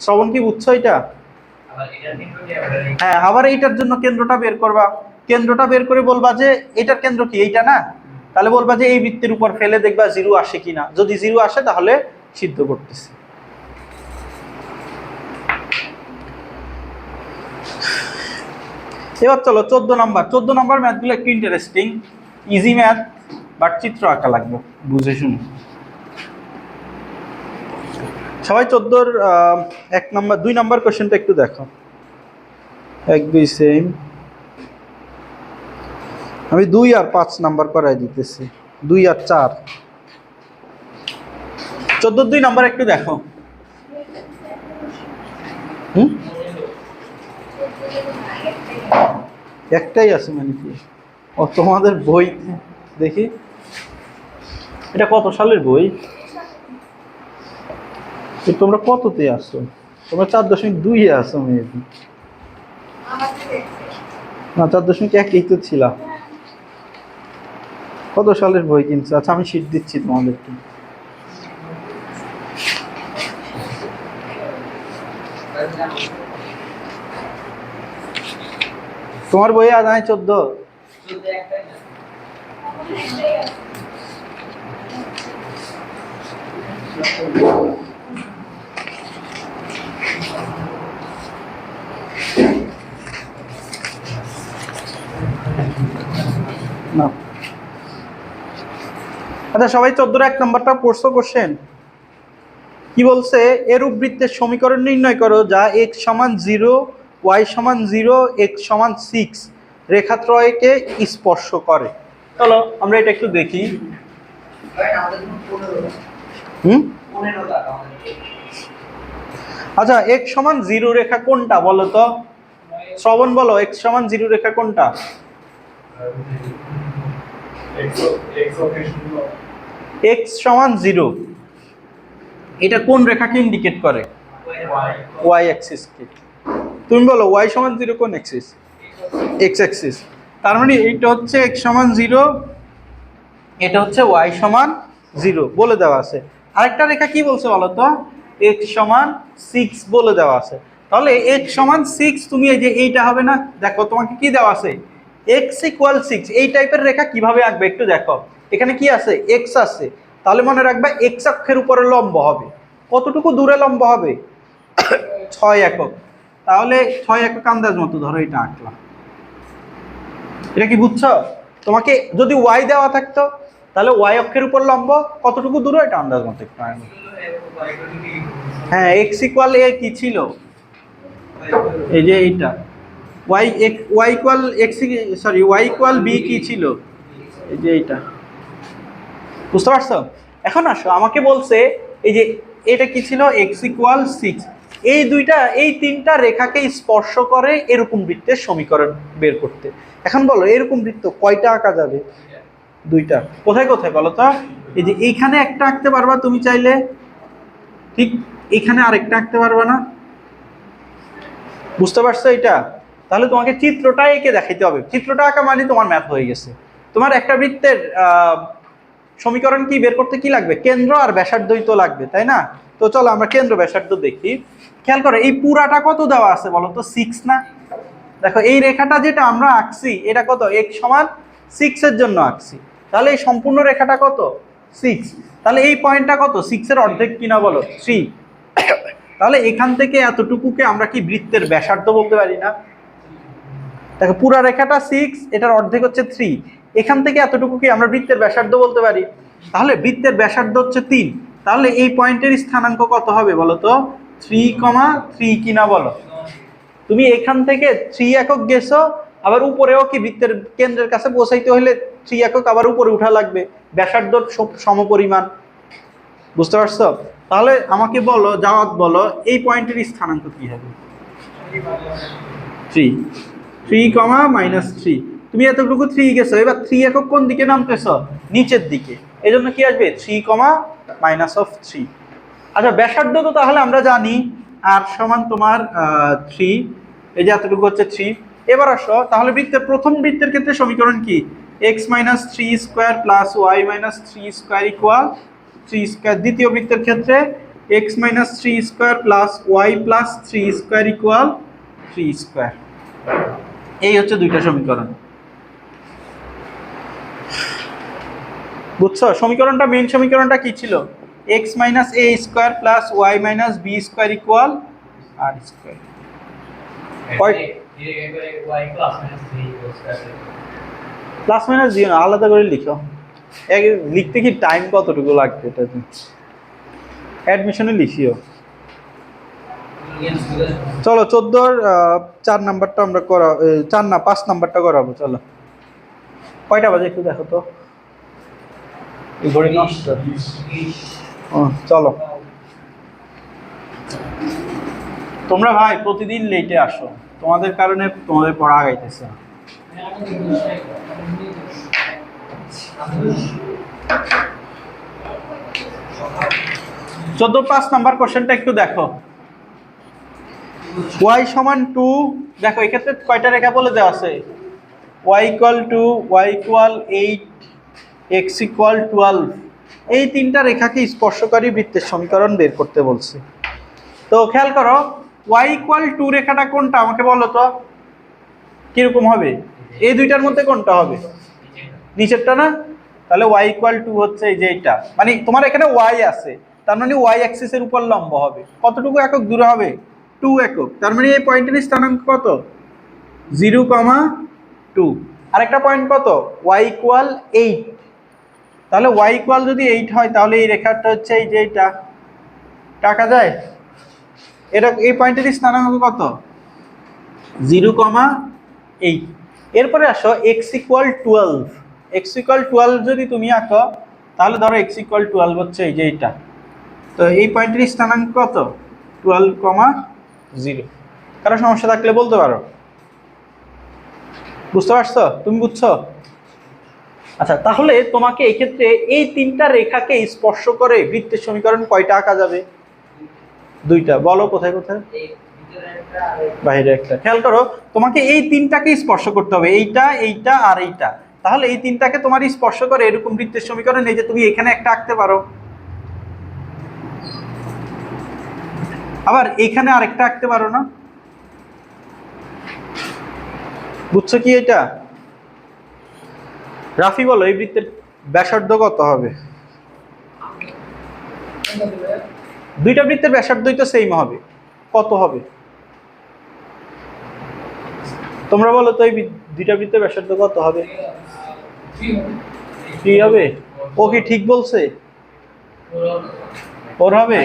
শ্রবণ কি বুঝছো এটা? হ্যাঁ আবার এইটার জন্য কেন্দ্রটা বের করবা, কেন্দ্রটা বের করে বলবা যে এটার কেন্দ্র কি এইটা না, তাহলে বলবা যে এই বৃত্তের উপর ফেলে দেখবা 0 আসে কিনা, যদি 0 আসে তাহলে সিদ্ধ করতেছে। এবার চলো 14 নাম্বার। 14 নাম্বার ম্যাথগুলো একটু ইন্টারেস্টিং, ইজি ম্যাথ, বাট চিত্র আঁকা লাগবে বুঝে শুনে। সবাই 14-র 1 নাম্বার 2 নাম্বার কোশ্চেনটা একটু দেখো। 1 2 সেম। আমি 2 আর 5 নাম্বার করাই দিতেছি, 2 আর 4। 14-র 2 নাম্বার একটু দেখো। একটাই আছে মানে কি? ও তোমাদের বই দেখি, এটা কত সালের বই? তোমরা কততে আসো? তোমরা 4.2-এ আসো মেবি। না 4.1-এই তো ছিল। কত সালের বই কিনছো? আচ্ছা আমি শীট দিচ্ছি তোমাদেরকে। তোমার বই আজ নাই 14? না আচ্ছা সবাই 14-র 1 নাম্বারটা পড়ছো কোশ্চেন? কি বলছে? এরূপ বৃত্তের সমীকরণ নির্ণয় করো যা x সমান 0, y সমান 0, x সমান 6 রেখাত্রয়কে স্পর্শ করে। চলো আমরা এটা একটু দেখি। আচ্ছা x সমান 0 রেখা কোনটা বলো তো? শ্রবণ বলো, x সমান 0 রেখা কোনটা? x সমান 0 এটা কোন রেখাকে ইন্ডিকেট করে? y অ্যাক্সিস কে। তুমি বলো y সমান 0 কোন অ্যাক্সিস? x Axis. তার মানে এইটা হচ্ছে x সমান 0, এটা হচ্ছে y সমান 0 বলে দেওয়া আছে। আরেকটা রেখা কি বলছে বলো তো? x সমান 6 বলে দেওয়া আছে। তাহলে x সমান 6 তুমি এই যে এইটা হবে না, দেখো তোমাকে কি দেওয়া আছে, x ইকুয়াল 6। এই টাইপের রেখা কিভাবে আঁকবে একটু দেখো। এখানে কি আছে? x আছে, তাহলে মনে রাখবে x অক্ষের উপরে লম্ব হবে। কতটুকু দূরে লম্ব হবে? 6 একক। তাহলে 6 একক আন্দাজ মতো ধরো এটা আঁকলাম। এটা কি বুঝছো? তোমাকে যদি y দেওয়া থাকতো তাহলে y অক্ষের উপর লম্ব কতটুকু দূরে এটা আন্দাজ মতো একটু আঁকবো। হ্যাঁ x ইকুয়াল a কি ছিল? এই যে এইটা y equal x, sorry y equal b কি ছিল? এই যে এইটা। বুঝতে পারছো? এখন আসো, আমাকে বলছে এই যে এটা কি ছিল? x equal 6। এই দুইটা, এই তিনটা রেখাকে স্পর্শ করে এরকম বৃত্তের সমীকরণ বের করতে। এখন বলো এরকম বৃত্ত কয়টা আঁকা যাবে? 2টা। কোথায় কোথায় বলো তো? এই যে এইখানে একটা আঁকতে পারবা তুমি চাইলে, ঠিক এখানে আরেকটা আঁকতে পারবা না? বুঝতে পারছো এটা? তাহলে তোমাকে চিত্রটা এঁকে দেখাইতে হবে। চিত্রটা আঁকা মানে তোমার ম্যাথ হয়ে গেছে। তোমার একটা বৃত্তের সমীকরণ কি বের করতে কি লাগবে? কেন্দ্র আর ব্যাসার্ধই তো লাগবে, তাই না? তো চলো আমরা কেন্দ্র ব্যাসার্ধ দেখি। খেয়াল করো এই পুরাটা কত দেওয়া আছে বলো তো? 6 না? দেখো এই রেখাটা যেটা আমরা আঁকছি এটা কত? x সমান 6 এর জন্য আঁকছি। তাহলে এই সম্পূর্ণ রেখাটা কত? 6। তাহলে এই পয়েন্টটা কত? 6 এর অর্ধেক কিনা বলো? 3। তাহলে এখান থেকে এতটুকুকে আমরা কি বৃত্তের ব্যাসার্ধ বলতে পারি না? দেখো পুরা রেখাটা 6, এটার অর্ধেক হচ্ছে 3। এখান থেকে এতটুকুকে আমরা বৃত্তের ব্যাসার্ধ বলতে পারি। তাহলে বৃত্তের ব্যাসার্ধ হচ্ছে 3। তাহলে এই পয়েন্টের স্থানাঙ্ক কত হবে বলো তো? 3,3 কিনা বলো? তুমি এখান থেকে 3 একক গেছো, আবার উপরেও কি বৃত্তের কেন্দ্রের কাছে পৌঁছাইতে হলে 3 একক আবার উপরে উঠা লাগবে, ব্যাসার্ধ সমপরিমাণ। বুঝতে পারছো? তাহলে আমাকে বলো, জাওয়াত বলো, এই পয়েন্টের স্থানাঙ্ক কি হবে? 3, 3,-3। তুমি এতটুকু 3 গেছো, এবার 3 একক কোন দিকে নামতেছো? নিচের দিকে। এজন্য কি আসবে? 3,-3। আচ্ছা ব্যাসার্ধ তো তাহলে আমরা জানি r সমান তোমার 3, এই যে এতটুকু হচ্ছে 3। এবার আসো তাহলে বৃত্তের প্রথম বৃত্তের ক্ষেত্রে সমীকরণ কি? x - 3 square plus y - 3 square equal 3 square. দ্বিতীয় বৃত্তের ক্ষেত্রে x - 3 square plus y plus 3 square equal 3 square. এই হচ্ছে দুইটা সমীকরণ। বুঝছো? সমীকরণটা, মেইন সমীকরণটা কি ছিল? x - a square plus y - b square equal r square. Plus minus দিও না, আলাদা করে লিখো। লিখতে কি টাইম কতটুকু লাগবে এটা? অ্যাডমিশনে লিখিও। চলো 14-র 4 নাম্বারটা আমরা করা, 4 না 5 নাম্বারটা করাবো। চলো কয়টা বাজে একটু দেখো তো, ঘড়ি নষ্ট। চলো তোমরা ভাই প্রতিদিন লেটে আসো, তোমাদের কারণে তোমাদের পড়া আগাইতেছে। 14-5 নাম্বার কোশ্চেনটা একটু দেখো। y সমান 2, দেখো এক্ষেত্রে কয়টা রেখা বলে দেওয়া আছে? y equal 2, y equal 8, x equal 12, এই তিনটা রেখাকে স্পর্শকারী বৃত্তের সমীকরণ বের করতে বলছে। তো খেয়াল করো y ইকুয়াল 2 রেখাটা কোনটা আমাকে বলো তো, কিরকম হবে? এই দুইটার মধ্যে কোনটা হবে? নিচেরটা না? তাহলে y ইকুয়াল 2 হচ্ছে এই যে এটা, মানে তোমার এখানে y আছে, তার মানে y অ্যাক্সিসের উপর লম্ব হবে। কতটুকু একক দূরে হবে? 2 একক। তার মানে এই পয়েন্টের স্থানাঙ্ক কত? 0,2। আরেকটা পয়েন্ট কত? y equal 8। তাহলে y ইকুয়াল যদি 8 হয় তাহলে এই রেখাটা হচ্ছে এই যে এটা, টাকা যায় এটা, এই পয়েন্টের স্থানাঙ্ক কত? 0,8। এরপরে আসো x ইকুয়াল 12। x ইকুয়াল 12 যদি তুমি আঁকো তাহলে ধরো x ইকুয়াল 12 হচ্ছে এই যে এটা, তো এই পয়েন্টের স্থানাঙ্ক কত? 12,0। কারো সমস্যা থাকলে বলতে পারো। বুঝতে পারছো? তুমি বুঝছো? আচ্ছা, তাহলে তোমাকে এই ক্ষেত্রে এই তিনটা রেখাকে স্পর্শ করে বৃত্তের সমীকরণ কয়টা আঁকা যাবে? দুইটা। বলো কোথায় কোথায়? বাইরে একটা। খেয়াল করো তোমাকে এই তিনটাকে স্পর্শ করতে হবে, এইটা, এইটা আর এইটা। তাহলে এই তিনটাকে তোমার স্পর্শ করে এরকম বৃত্তের সমীকরণ এই যে তুমি এখানে একটা আঁকতে পারো, আবার এখানে আরেকটা আঁকতে পারো না? বুঝছো কি এটা? রাফি বলো এই বৃত্তের ব্যাসার্ধ কত হবে? দুইটা বৃত্তের ব্যাসার্ধই তো সেম হবে, কত হবে? তোমরা বলো তো এই দুইটা বৃত্তের ব্যাসার্ধ কত হবে? 3 হবে। ও কি ঠিক বলছে? 4 হবে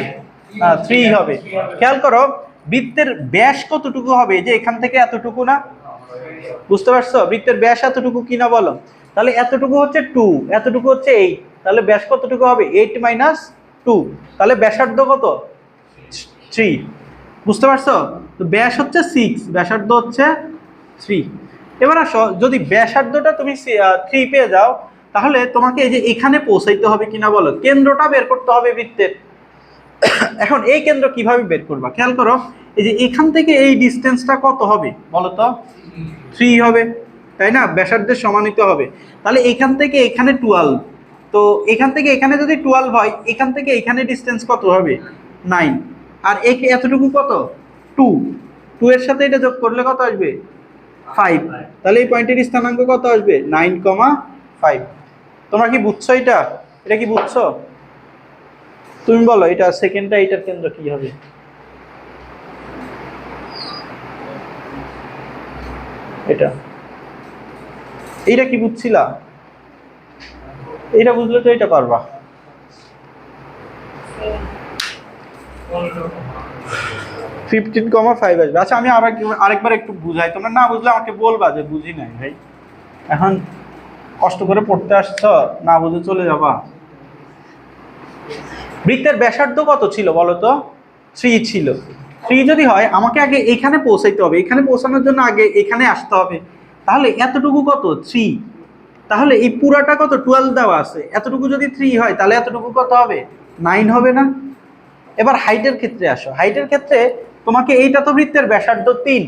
না 3 হবে। খেয়াল করো বৃত্তের ব্যাস কতটুকু হবে? যে এখান থেকে এতটুকু না? বুঝতে পারছো? বৃত্তের ব্যাস এতটুকু কি না বলো? তাহলে এতটুকু হচ্ছে 2, এতটুকু হচ্ছে 8, তাহলে ব্যাস কতটুকু হবে? 8 মাইনাস 2, তাহলে ব্যাসার্ধ কত? 3। বুঝতে পারছো? তো ব্যাস হচ্ছে 6, ব্যাসার্ধ হচ্ছে 3। এবার আসো যদি ব্যাসার্ধটা তুমি 3 পেয়ে যাও তাহলে তোমাকে এই যে এখানে পৌঁছাইতে হবে কিনা বলো, কেন্দ্রটা বের করতে হবে বৃত্তের। এখন এই কেন্দ্র কিভাবে বের করবা? খেয়াল করো এই যে এখান থেকে এই ডিসটেন্সটা কত হবে বলো তো? 3 হবে, তাই না? ব্যাসার্ধের সমানিত হবে। তাহলে এখান থেকে এখানে 12, তো এখান থেকে এখানে যদি 12 হয় এখান থেকে এখানে ডিসটেন্স কত হবে? 9। আর এতটুকু কত? 2। 2 এর সাথে এটা যোগ করলে কত আসবে? 5। তাহলে এই পয়েন্টের স্থানাঙ্ক কত আসবে? 9,5। তোমরা কি বুঝছো এটা? এটা কি বুঝছো? তুমি বলো এটা সেকেন্ডটা, এটার কেন্দ্র কি হবে? এটা, এইটা কি বুঝছিলা? এটা বুঝলে তো এটা পারবা। 15,5 আসবে। আচ্ছা আমি আরেকবার একটু বুঝাই, তোমরা না বুঝলে আমাকে বলবা যে বুঝি নাই ভাই। এখন কষ্ট করে পড়তে আসছো, না বুঝে চলে যাবা। বৃত্তের ব্যাসার্ধ কত ছিল বলো তো? 3 ছিল। 3 যদি হয় আমাকে আগে এখানে পৌঁছাইতে হবে, এখানে পৌঁছানোর জন্য আগে এখানে আসতে হবে। তাহলে এতটুকু কত? 3। তাহলে এই পুরাটা কত? 12 দেওয়া আছে। এতটুকু যদি 3 হয় তাহলে এতটুকু কত হবে? 9 হবে না? এবার হাইটের ক্ষেত্রে আসো। হাইটের ক্ষেত্রে তোমাকে এইটা তো বৃত্তের ব্যাসার্ধ 3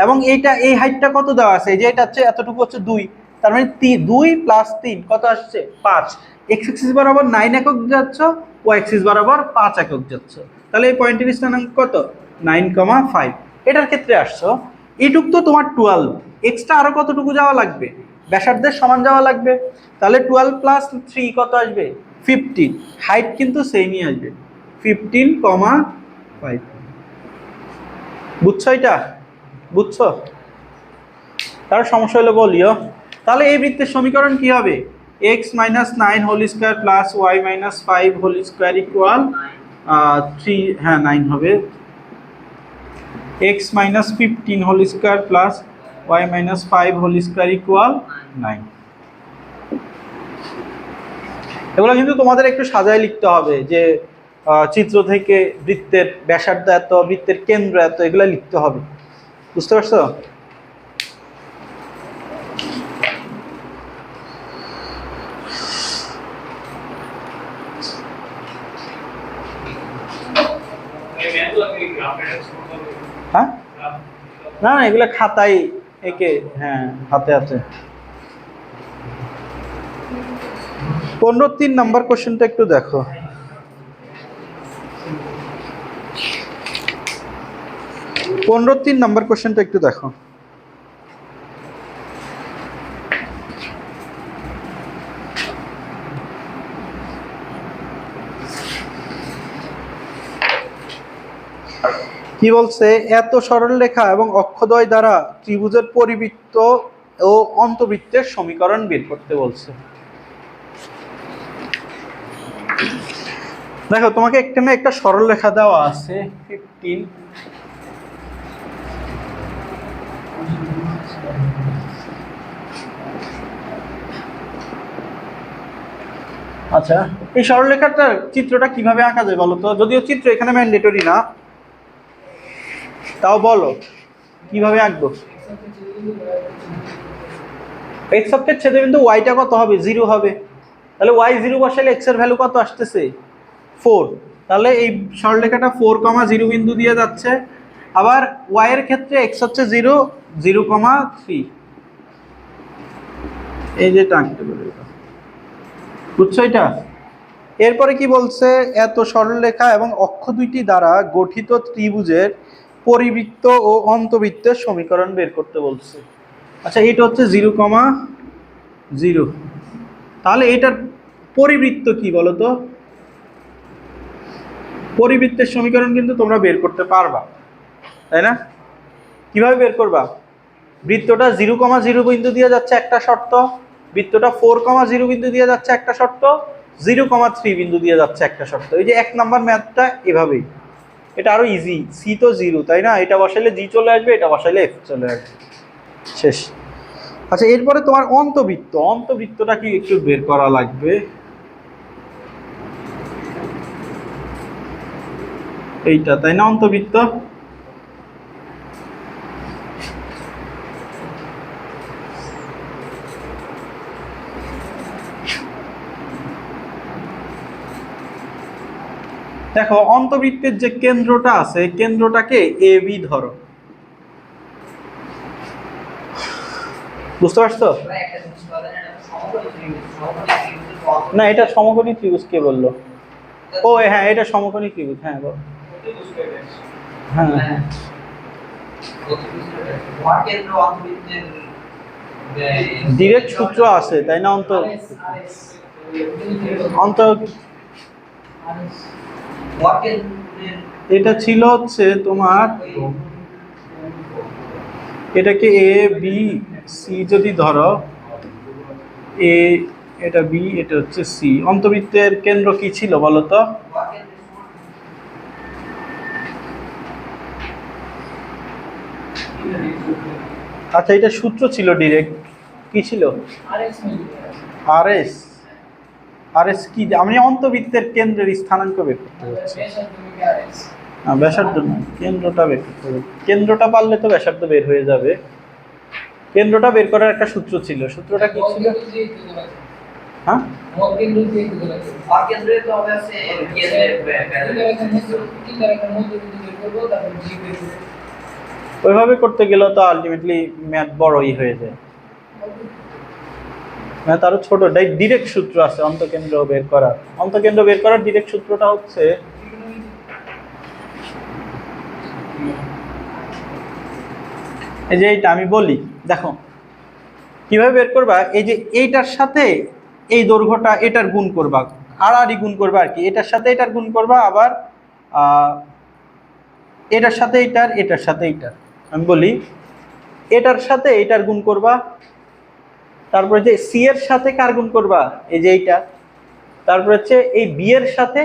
এবং এইটা এই হাইটটা কত দেওয়া আছে? এই যে এটা হচ্ছে এতটুকু হচ্ছে 2, তার মানে 2 প্লাস 3 কত আসছে? 5। এক্স অ্যাক্সিস বরাবর 9 একক যাচ্ছ, ওয়াই অ্যাক্সিস বরাবর 5 একক যাচ্ছ। তাহলে এই পয়েন্টের স্থানাঙ্ক কত? 9,5। এটার ক্ষেত্রে আসছো এইটুক তো তোমার 12, এক্সট্রা আরো কতটুকু যাওয়া লাগবে? ব্যাসার্ধের সমান যাওয়া লাগবে। তাহলে 12 প্লাস 3 কত আসবে? 15। হাইট কিন্তু সেমই আসবে, 15,5। বুঝছো এটা? বুঝছো? তার সমস্যা হলে বলিও। তাহলে এই বৃত্তের সমীকরণ কি হবে? x minus 9 whole square plus y minus 5 whole square equal 3, হ্যাঁ 9 হবে। x minus 15 whole square plus y minus 5 whole square equal 9। এগুলো কিন্তু তোমাদের একটু সাজায় লিখতে হবে, যে চিত্র থেকে বৃত্তের ব্যাসার্ধ এত, বৃত্তের কেন্দ্র এত, এগুলো লিখতে হবে। বুঝতে পারছো? হ্যাঁ, না না, এগুলো খাতায় একে, হ্যাঁ হাতে আছে। 15-3 নাম্বার কোশ্চেনটা একটু দেখো। নাম্বার কোশ্চেনটা একটু দেখো। কি বলছে? এত সরল রেখা এবং অক্ষদ্বয় দ্বারা ত্রিভুজের পরিবৃত্ত ও অন্তবৃত্তের সমীকরণ বের করতে বলছে। দেখো তোমাকে এখানে একটা সরল রেখা দেওয়া আছে 15, আচ্ছা এই সরলরেখাটার চিত্রটা কিভাবে আঁকা যায় বলো তো? যদিও চিত্র এখানে ম্যান্ডেটরি না, তাও বলো কিভাবে আঁকবো। x অক্ষের ছেদবিন্দু ওয়াইটা কত হবে? 0 হবে। তাহলে y0 বসালে x এর ভ্যালু কত আসতেছে? 4। তাহলে এই সরলরেখাটা 4,0 বিন্দু দিয়ে যাচ্ছে। আবার y এর ক্ষেত্রে x হচ্ছে 0, 0,3। এই যে টানতে বলে, বুঝছো এটা? এরপরে কি বলছে? এত সরলরেখা এবং অক্ষ দুইটি দ্বারা গঠিত ত্রিভুজের পরিবৃত্ত ও অন্তবৃত্তের সমীকরণ বের করতে বলছে। আচ্ছা এটা হচ্ছে 0,0। তাহলে এটার পরিবৃত্ত কি বলো তো? পরিবৃত্তের সমীকরণ কিন্তু তোমরা বের করতে পারবা, তাই না? কিভাবে বের করবা? বৃত্তটা 0,0 বিন্দু দিয়ে যাচ্ছে একটা শর্ত, বৃত্তটা 4,0 বিন্দু দিয়ে যাচ্ছে একটা শর্ত, 0,3 বিন্দু দিয়ে যাচ্ছে একটা শর্ত। এই যে 1 নাম্বার ম্যাথটা এভাবেই। এটা আরো ইজি। সি তো 0, তাই না? এটা বসাইলে জি চলে আসবে, এটা বসাইলে এফ চলে আসবে, শেষ। আচ্ছা এরপরে তোমার অন্তবৃত্ত। অন্তবৃত্তটা কি একটু বের করা লাগবে। এইটা, তাই না? অন্তবৃত্ত। দেখো অন্তবৃত্তের যে কেন্দ্রটা আছে, কেন্দ্রটাকে এ বি ধরো। বুঝতে পারছো? না এটা সমকোণী ত্রিভুজ কে বললো? ও হ্যাঁ এটা সমকোণী ত্রিভুজ, হ্যাঁ বল। হ্যাঁ ডিরেক্ট সূত্র আছে, তাই না? এটা ছিল হচ্ছে তোমার, এটাকে এ বি সি যদি ধরো, এ এটা বি, এটা হচ্ছে সি। অন্তবৃত্তের কেন্দ্র কি ছিল বলো তো? আচ্ছা এটা সূত্র ছিল ডিরেক্ট, কি ছিল? আর এস। আর এস কি? আমি অন্তবৃত্তের কেন্দ্রের স্থানাঙ্ক বের করতে যাচ্ছি। না ব্যাসার্ধ নয়, কেন্দ্রটা বের করতে হবে। কেন্দ্রটা পারলে তো ব্যাসার্ধ বের হয়ে যাবে। কেন্দ্রটা বের করার একটা সূত্র ছিল, সূত্রটা কি ছিল? হ্যাঁ ওইভাবে করতে গেলেও তো আলটিমেটলি ম্যাথ বড়ই হয়ে যায়। ম্যাথ আরো ছোট। ডিরেক্ট সূত্র আছে অন্তকেন্দ্র বের করার। অন্তকেন্দ্র বের করার ডিরেক্ট সূত্রটা হচ্ছে, এই যে এইটা আমি বলি, দেখো কিভাবে বের করবা। এই যে এইটার সাথে এই দৈর্ঘ্যটা এটার গুণ করবা, আড়াআড়ি গুণ করবা আর কি। এটার সাথে এটার গুণ করবা, আবার এটার সাথে এইটার, এটার সাথে এইটার। আমি বলি এটার সাথে এটার গুণ করবা, তারপরে যে সি এর সাথে কার গুণ করবা, এই যে এইটা, তারপর হচ্ছে এই বি এর সাথে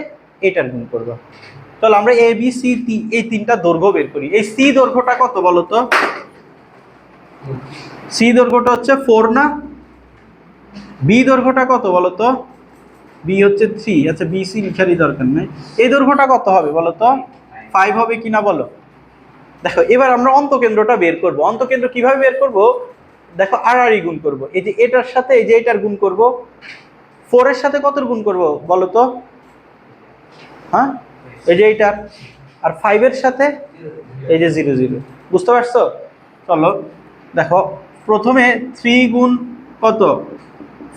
এটার গুণ করবা। চলো আমরা এ বি সি এই তিনটা দৈর্ঘ্য বের করি। এই সি দৈর্ঘ্যটা কত বলো তো? সি দৈর্ঘ্যটা হচ্ছে 4 না? বি দৈর্ঘ্যটা কত বলো তো? বি হচ্ছে 3। আচ্ছা বি সি লিখারই দরকার নেই। এই দৈর্ঘ্যটা কত হবে বলো তো? 5 হবে কিনা বলো? দেখো এবার আমরা অন্তকেন্দ্রটা বের করব। অন্তকেন্দ্র কিভাবে বের করব? দেখো আর আর গুণ করব। এই যে এটার সাথে এই যে এটার গুণ করব। 4 এর সাথে কত গুণ করব বলো তো? হ্যাঁ, এই যে এইটার। আর 5 এর সাথে এই যে 0 0। বুঝতে পারছো? চলো দেখো প্রথমে 3 গুণ কত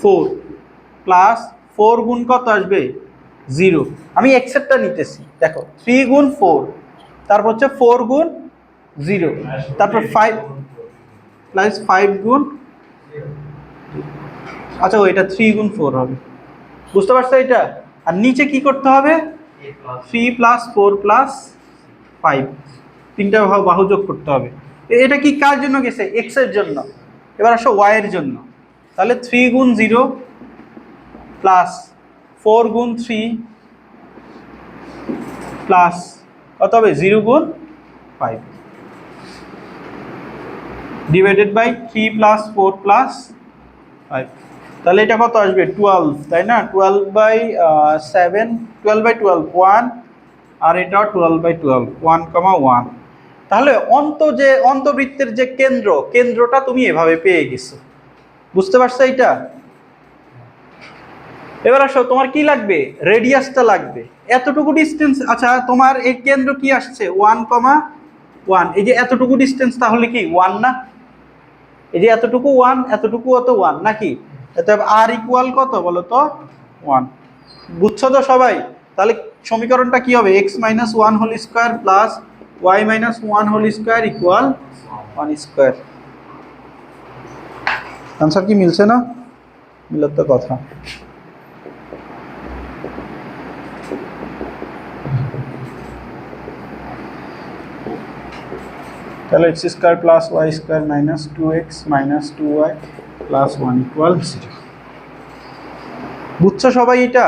4 প্লাস 4 গুণ কত আসবে 0। আমি এক্সেপ্টটা নিতেছি। দেখো 3 গুণ 4, তারপর হচ্ছে 4 গুণ 0, তারপর 5 প্লাস 5 গুণ, আচ্ছা ওইটা 3 গুণ 4 হবে। বুঝতে পারছো এটা? আর নিচে কি করতে হবে? 3 প্লাস 4 প্লাস 5, তিনটা বাহু যোগ করতে হবে। এটা কি কার জন্য গেছে? এক্স এর জন্য। এবার আসো ওয়াই এর জন্য। তাহলে 3 গুণ 0 প্লাস 4 গুণ 3 প্লাস কত হবে 0 গুণ 5 ডিভাইডেড বাই 3 প্লাস 4 প্লাস 5। তাহলে এটা কত আসবে 12, তাই না? 12 বাই 7, 12 বাই 12 1, আর এটাও 12 বাই 12 1,1। তাহলে অন্তবৃত্তের যে কেন্দ্রটা তুমি এভাবে পেয়ে গেছো। বুঝতে পারছো এটা? এবার আসো তোমার কি লাগবে? রেডিয়াসটা লাগবে, এতটুকু ডিস্টেন্স। আচ্ছা তোমার এই কেন্দ্র কি আসছে 1,1, এই যে এতটুকু ডিস্টেন্স তাহলে কি 1 না? এই যে এতটুকু 1, এতটুকু অত 1 নাকি? অতএব আর ইকুয়াল কত বলো তো? 1। বুঝছো তো সবাই? তাহলে সমীকরণটা কি হবে? x minus 1 whole square plus y minus 1 whole square equal 1 square. Answer কি মিলছে না? মিলার তো কথা। তাহলে x square plus y square minus 2x minus 2y plus 1 equal 0। বুঝছো সবাই এটা?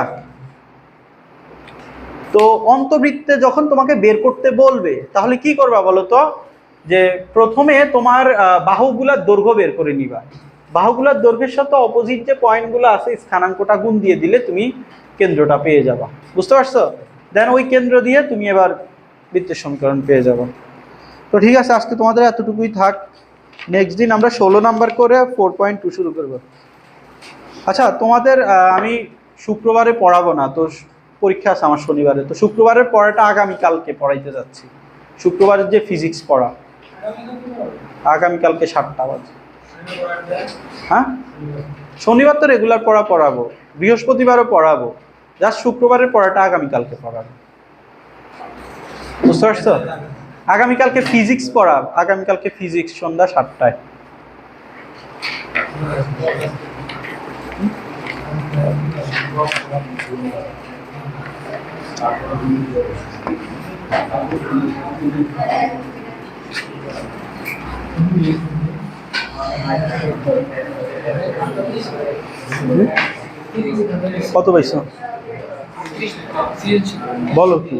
তো অন্তবৃত্তে যখন তোমাকে বের করতে বলবে তাহলে কি করবা বলো তো? যে প্রথমে তোমার বাহুগুলার দৈর্ঘ্য বের করে নিবা। বাহুগুলার দৈর্ঘ্যের সাথে অপোজিট যে পয়েন্টগুলো আছে স্থানাঙ্কটা গুণ দিয়ে দিলে তুমি কেন্দ্রটা পেয়ে যাবা। বুঝতে পারছো? দেন ওই কেন্দ্র দিয়ে তুমি এবার বৃত্তের সমীকরণ পেয়ে যাবো। তো ঠিক আছে, আজকে তোমাদের এতটুকুই থাক। নেক্সট দিন আমরা 16 নাম্বার করে 4.2 শুরু করব। আচ্ছা তোমাদের আমি শুক্রবারে পড়াবো না, তো পরীক্ষা আছে আমার শনিবারে। তো শুক্রবারের পড়াটা আগামীকালকে পড়াইতে যাচ্ছি। শুক্রবারের যে ফিজিক্স পড়া আগামীকালকে 7টা বাজে। হ্যাঁ, শনিবার তো রেগুলার পড়া পড়াবো, বৃহস্পতিবারও পড়াবো, জাস্ট শুক্রবারের পড়াটা আগামীকালকে পড়াবো। বুঝতে পারছো? আগামীকালকে ফিজিক্স পড়া, আগামীকালকে ফিজিক্স সন্ধ্যা 7টায়। কত পাইছো বলো কি?